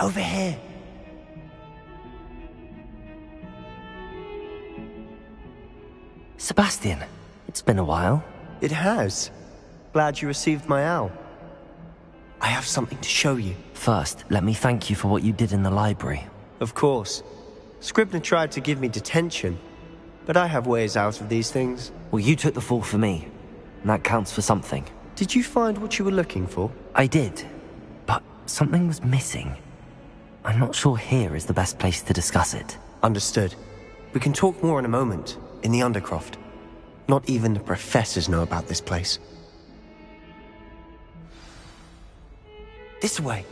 Over here. Sebastian, it's been a while. It has. Glad you received my owl. I have something to show you. First, let me thank you for what you did in the library. Of course. Scribner tried to give me detention, but I have ways out of these things. Well, you took the fall for me, and that counts for something. Did you find what you were looking for? I did, but something was missing. I'm not sure here is the best place to discuss it. Understood. We can talk more in a moment, in the Undercroft. Not even the professors know about this place. This way.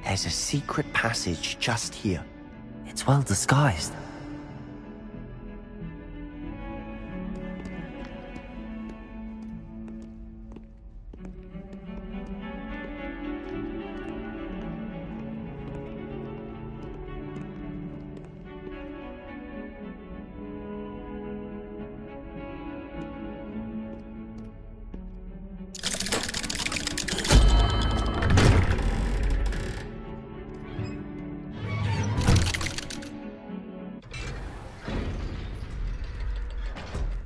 There's a secret passage just here. It's well disguised.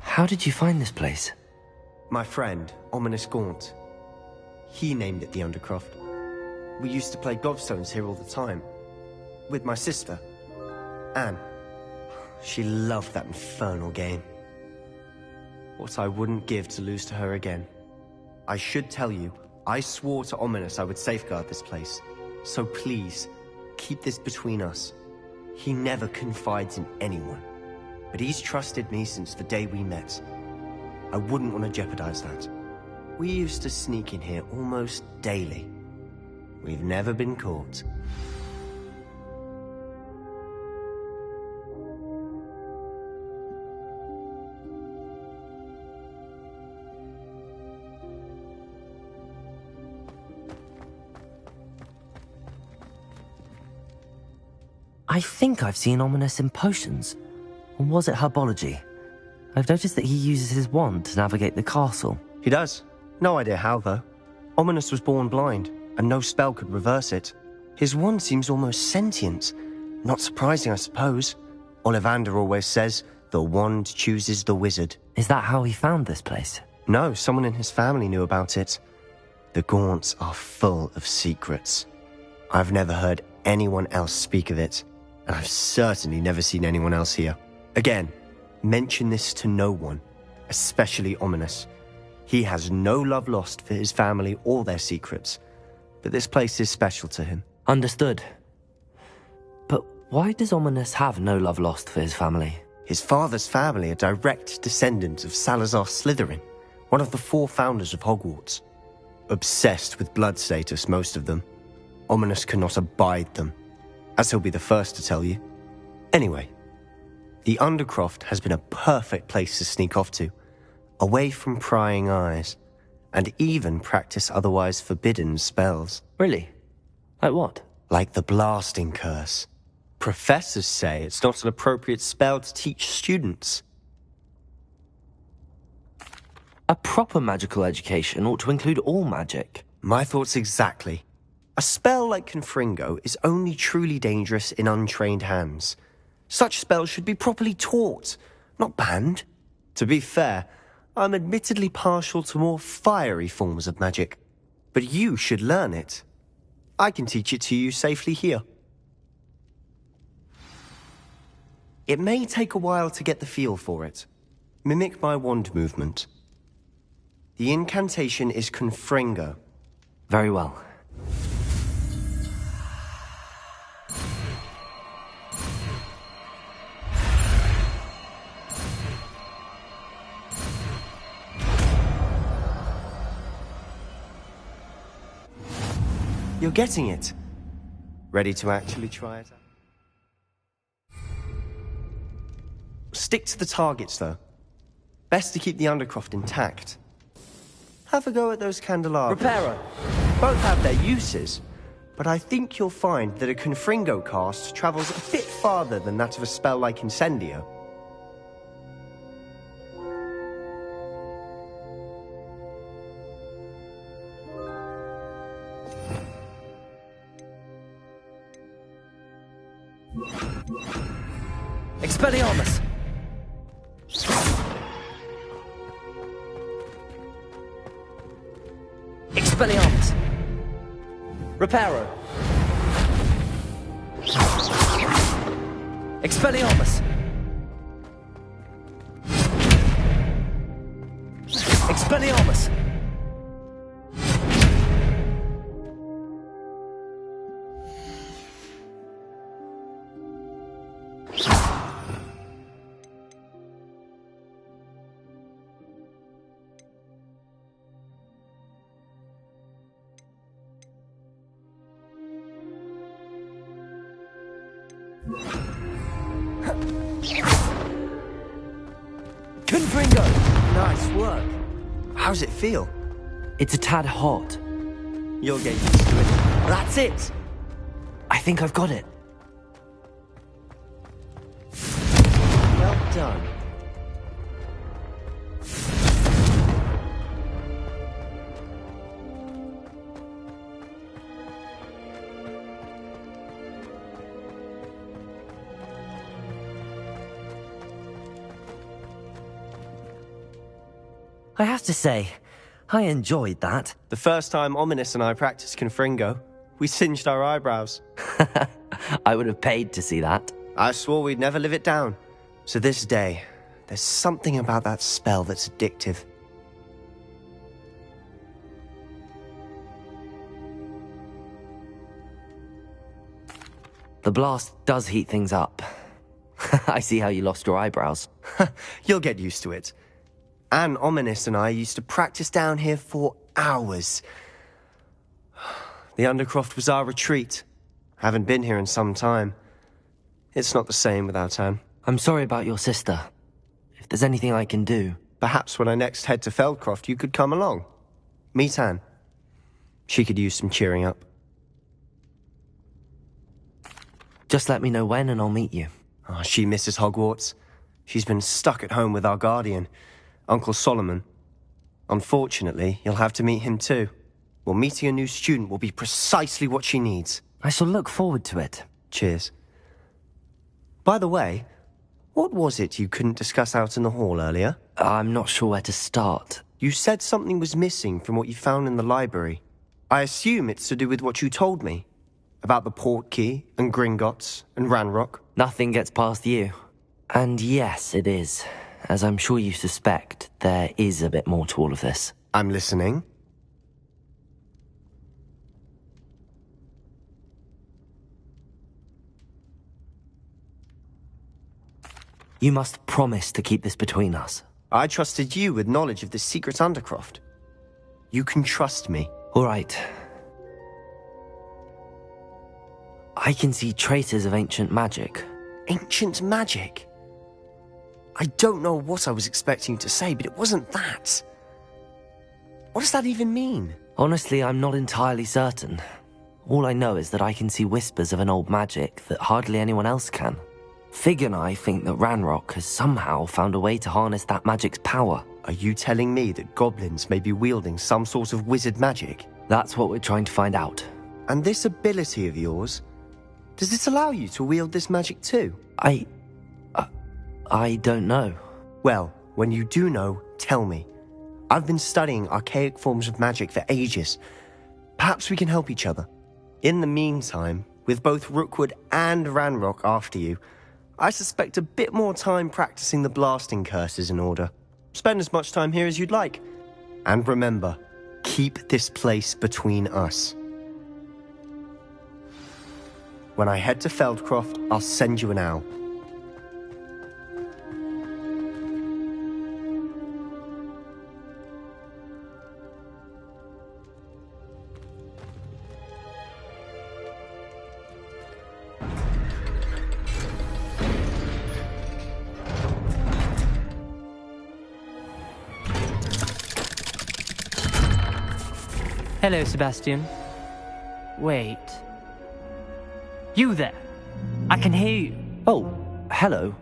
How did you find this place? My friend, Ominous Gaunt. He named it the Undercroft. We used to play gobstones here all the time. With my sister, Anne. She loved that infernal game. What I wouldn't give to lose to her again. I should tell you, I swore to Ominous I would safeguard this place. So please, keep this between us. He never confides in anyone. But he's trusted me since the day we met. I wouldn't want to jeopardize that. We used to sneak in here almost daily. We've never been caught. I think I've seen Ominous in potions. Or was it herbology? I've noticed that he uses his wand to navigate the castle. He does. No idea how, though. Ominous was born blind, and no spell could reverse it. His wand seems almost sentient. Not surprising, I suppose. Ollivander always says, the wand chooses the wizard. Is that how he found this place? No, someone in his family knew about it. The Gaunts are full of secrets. I've never heard anyone else speak of it, and I've certainly never seen anyone else here. Again, mention this to no one, especially Ominous. He has no love lost for his family or their secrets, but this place is special to him. Understood. But why does Ominous have no love lost for his family? His father's family are direct descendants of Salazar Slytherin, one of the 4 founders of Hogwarts. Obsessed with blood status, most of them. Ominous cannot abide them, as he'll be the first to tell you. Anyway, the Undercroft has been a perfect place to sneak off to, away from prying eyes, and even practice otherwise forbidden spells. Really? Like what? Like the blasting curse. Professors say it's not an appropriate spell to teach students. A proper magical education ought to include all magic. My thoughts exactly. A spell like Confringo is only truly dangerous in untrained hands. Such spells should be properly taught, not banned. To be fair, I'm admittedly partial to more fiery forms of magic. But you should learn it. I can teach it to you safely here. It may take a while to get the feel for it. Mimic my wand movement. The incantation is Confringo. Very well. You're getting it. Ready to actually try it out? Stick to the targets, though. Best to keep the Undercroft intact. Have a go at those candelabras. Reparo. Both have their uses, but I think you'll find that a Confringo cast travels a bit farther than that of a spell like Incendio. Expelliarmus! Expelliarmus! Reparo! Expelliarmus! Expelliarmus! Confringo! Nice work. How does it feel? It's a tad hot. You'll get used to it. That's it! I think I've got it. Well done. I have to say, I enjoyed that. The first time Ominous and I practiced Confringo, we singed our eyebrows. I would have paid to see that. I swore we'd never live it down. So this day, there's something about that spell that's addictive. The blast does heat things up. I see how you lost your eyebrows. You'll get used to it. Anne, Ominous and I used to practice down here for hours. The Undercroft was our retreat. Haven't been here in some time. It's not the same without Anne. I'm sorry about your sister. If there's anything I can do... Perhaps when I next head to Feldcroft, you could come along. Meet Anne. She could use some cheering up. Just let me know when and I'll meet you. Oh, she misses Hogwarts. She's been stuck at home with our guardian, Uncle Solomon. Unfortunately, you'll have to meet him too. Well, meeting a new student will be precisely what she needs. I shall look forward to it. Cheers. By the way, what was it you couldn't discuss out in the hall earlier? I'm not sure where to start. You said something was missing from what you found in the library. I assume it's to do with what you told me. About the Portkey, and Gringotts, and Ranrock. Nothing gets past you. And yes, it is. As I'm sure you suspect, there is a bit more to all of this. I'm listening. You must promise to keep this between us. I trusted you with knowledge of the secret Undercroft. You can trust me. All right. I can see traces of ancient magic. Ancient magic? I don't know what I was expecting you to say, but it wasn't that. What does that even mean? Honestly, I'm not entirely certain. All I know is that I can see whispers of an old magic that hardly anyone else can. Fig and I think that Ranrock has somehow found a way to harness that magic's power. Are you telling me that goblins may be wielding some sort of wizard magic? That's what we're trying to find out. And this ability of yours, does it allow you to wield this magic too? I don't know. Well, when you do know, tell me. I've been studying archaic forms of magic for ages. Perhaps we can help each other. In the meantime, with both Rookwood and Ranrock after you, I suspect a bit more time practicing the blasting curse is in order. Spend as much time here as you'd like. And remember, keep this place between us. When I head to Feldcroft, I'll send you an owl. Hello, Sebastian. Wait. You there? I can hear you. Oh, hello.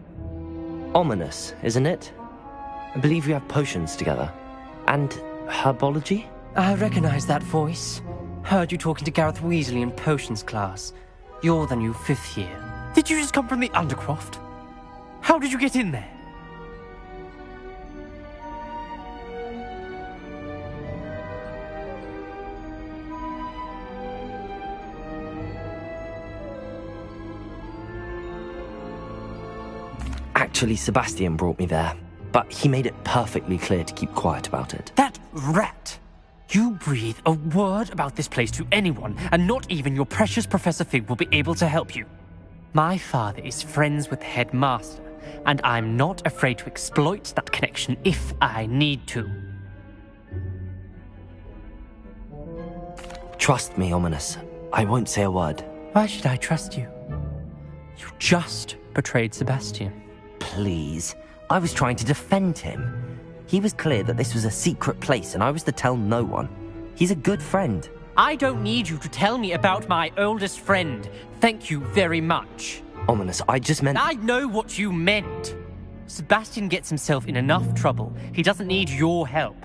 Ominous, isn't it? I believe we have potions together. And herbology? I recognize that voice. Heard you talking to Gareth Weasley in potions class. You're the new 5th year. Did you just come from the Undercroft? How did you get in there? Actually, Sebastian brought me there, but he made it perfectly clear to keep quiet about it. That rat! You breathe a word about this place to anyone, and not even your precious Professor Fig will be able to help you. My father is friends with the headmaster, and I'm not afraid to exploit that connection if I need to. Trust me, Ominous. I won't say a word. Why should I trust you? You just betrayed Sebastian. Please. I was trying to defend him. He was clear that this was a secret place and I was to tell no one. He's a good friend. I don't need you to tell me about my oldest friend. Thank you very much. Ominous, I just meant... I know what you meant. Sebastian gets himself in enough trouble. He doesn't need your help.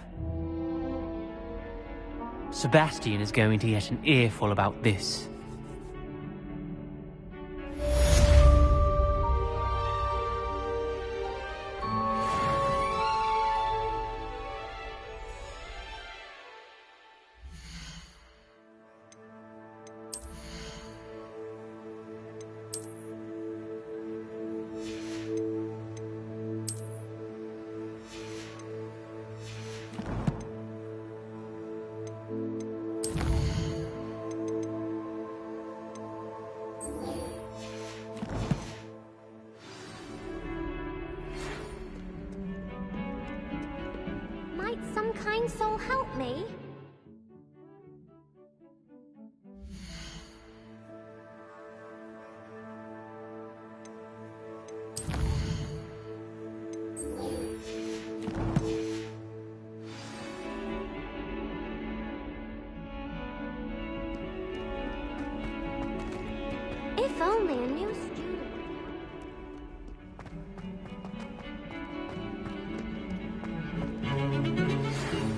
Sebastian is going to get an earful about this. Some kind soul help me? If only a new student.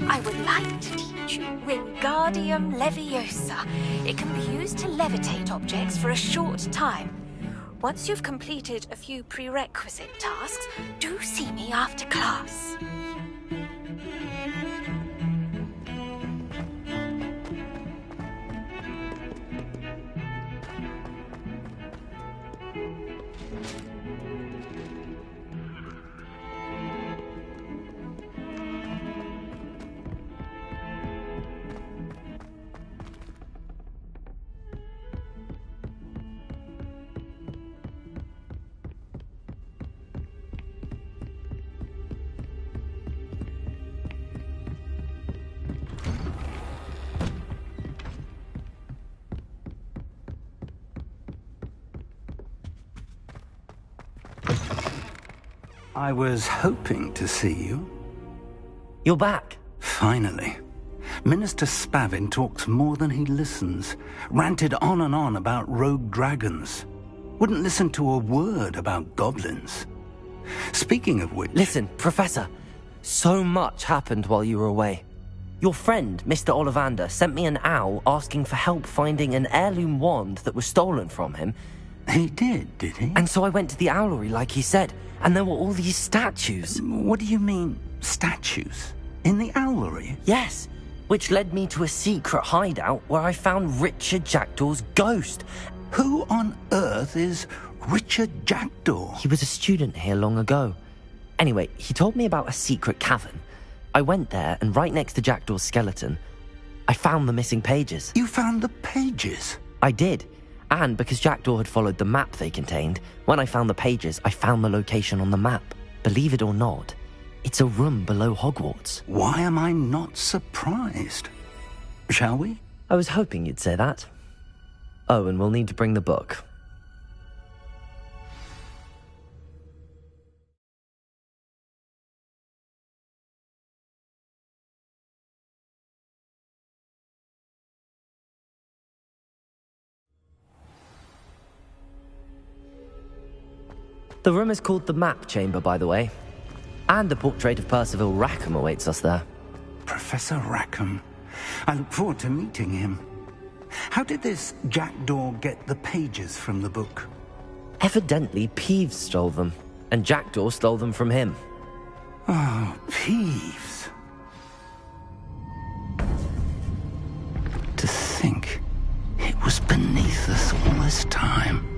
I would like to teach you Wingardium Leviosa. It can be used to levitate objects for a short time. Once you've completed a few prerequisite tasks, do see me after class. I was hoping to see you. You're back. Finally. Minister Spavin talks more than he listens. Ranted on and on about rogue dragons. Wouldn't listen to a word about goblins. Speaking of which... Listen, Professor. So much happened while you were away. Your friend, Mr. Ollivander, sent me an owl asking for help finding an heirloom wand that was stolen from him. He did he? And so I went to the owlery like he said, and there were all these statues. What do you mean, statues? In the owlery? Yes, which led me to a secret hideout where I found Richard Jackdaw's ghost. Who on earth is Richard Jackdaw? He was a student here long ago. Anyway, he told me about a secret cavern. I went there, and right next to Jackdaw's skeleton, I found the missing pages. You found the pages? I did. And because Jackdaw had followed the map they contained, when I found the pages, I found the location on the map. Believe it or not, it's a room below Hogwarts. Why am I not surprised? Shall we? I was hoping you'd say that. Oh, and we'll need to bring the book. The room is called the Map Chamber, by the way. And the portrait of Percival Rackham awaits us there. Professor Rackham. I look forward to meeting him. How did this Jackdaw get the pages from the book? Evidently, Peeves stole them. and Jackdaw stole them from him. Oh, Peeves. To think it was beneath us all this time.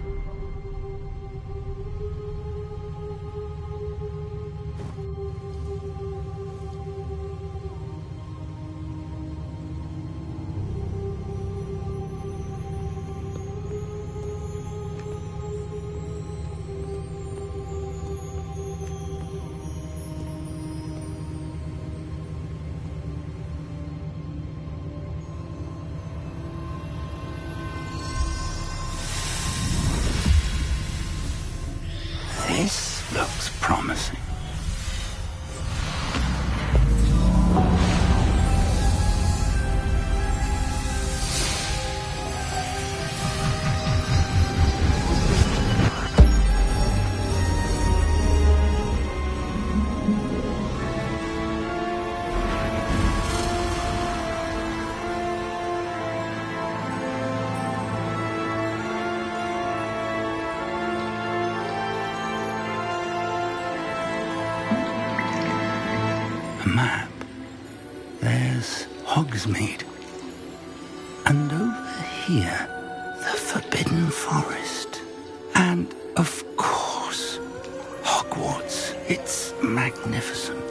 This looks promising. Map. There's Hogsmeade. And over here, the Forbidden Forest. And, of course, Hogwarts. It's magnificent.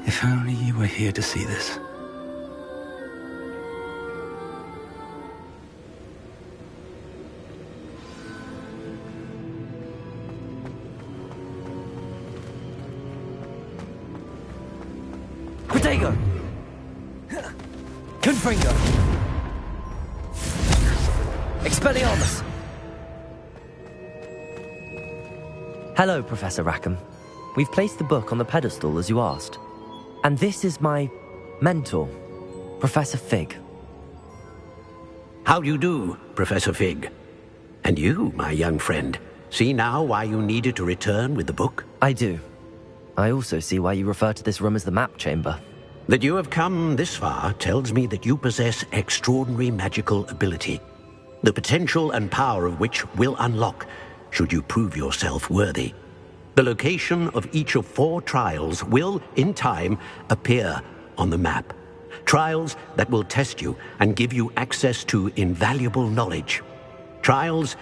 If only you were here to see this. Protego! Confringo! Expelliarmus! Hello, Professor Rackham. We've placed the book on the pedestal as you asked. And this is my mentor, Professor Fig. How do you do, Professor Fig? And you, my young friend, see now why you needed to return with the book? I do. I also see why you refer to this room as the map chamber. That you have come this far tells me that you possess extraordinary magical ability, the potential and power of which will unlock should you prove yourself worthy. The location of each of 4 trials will, in time, appear on the map. Trials that will test you and give you access to invaluable knowledge. Trials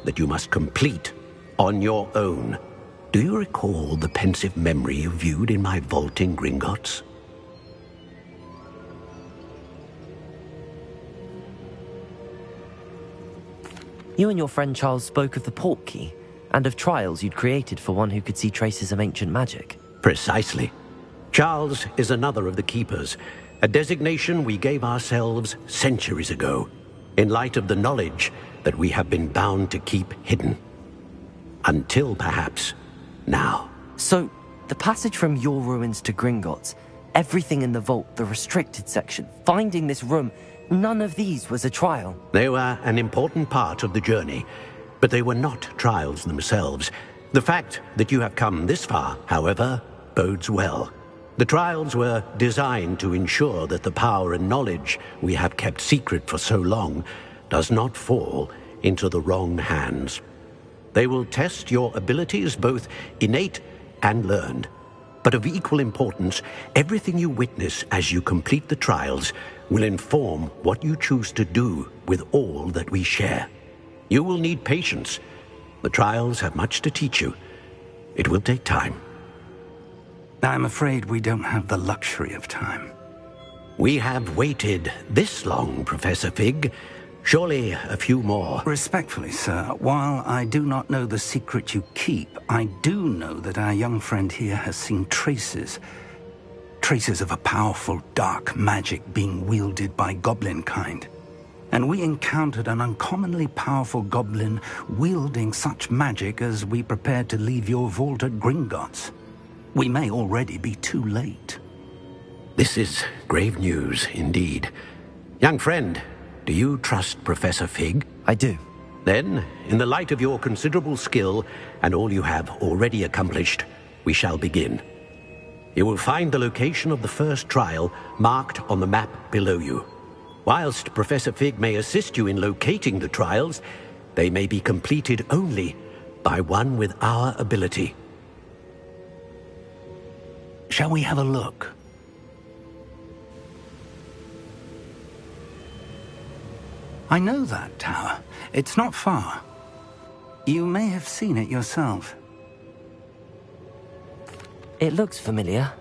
that you must complete on your own. Do you recall the pensive memory you viewed in my vault in Gringotts? You and your friend Charles spoke of the Portkey, and of trials you'd created for one who could see traces of ancient magic. Precisely. Charles is another of the Keepers, a designation we gave ourselves centuries ago, in light of the knowledge that we have been bound to keep hidden. Until, perhaps, now. So, the passage from your ruins to Gringotts, everything in the vault, the restricted section, finding this room, none of these was a trial. They were an important part of the journey, but they were not trials themselves. The fact that you have come this far, however, bodes well. The trials were designed to ensure that the power and knowledge we have kept secret for so long does not fall into the wrong hands. They will test your abilities, both innate and learned. But of equal importance, everything you witness as you complete the trials will inform what you choose to do with all that we share. You will need patience. The trials have much to teach you. It will take time. I'm afraid we don't have the luxury of time. We have waited this long, Professor Fig. Surely a few more. Respectfully, sir, while I do not know the secret you keep, I do know that our young friend here has seen traces of a powerful dark magic being wielded by goblin kind. And we encountered an uncommonly powerful goblin wielding such magic as we prepared to leave your vault at Gringotts. We may already be too late. This is grave news indeed. Young friend, do you trust Professor Fig? I do. Then, in the light of your considerable skill and all you have already accomplished, we shall begin. You will find the location of the first trial marked on the map below you. Whilst Professor Fig may assist you in locating the trials, they may be completed only by one with our ability. Shall we have a look? I know that tower. It's not far. You may have seen it yourself. It looks familiar.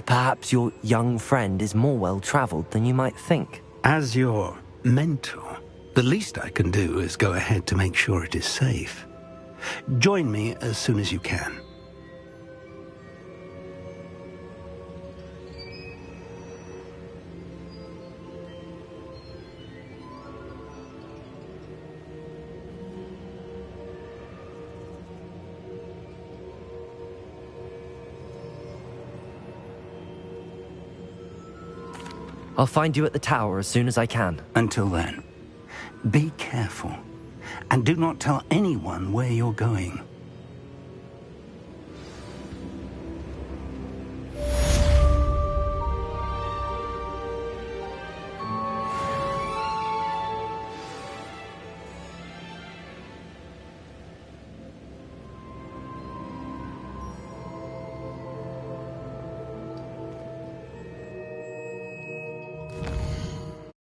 Perhaps your young friend is more well-traveled than you might think. As your mentor, the least I can do is go ahead to make sure it is safe. Join me as soon as you can. I'll find you at the tower as soon as I can. Until then, be careful, and do not tell anyone where you're going.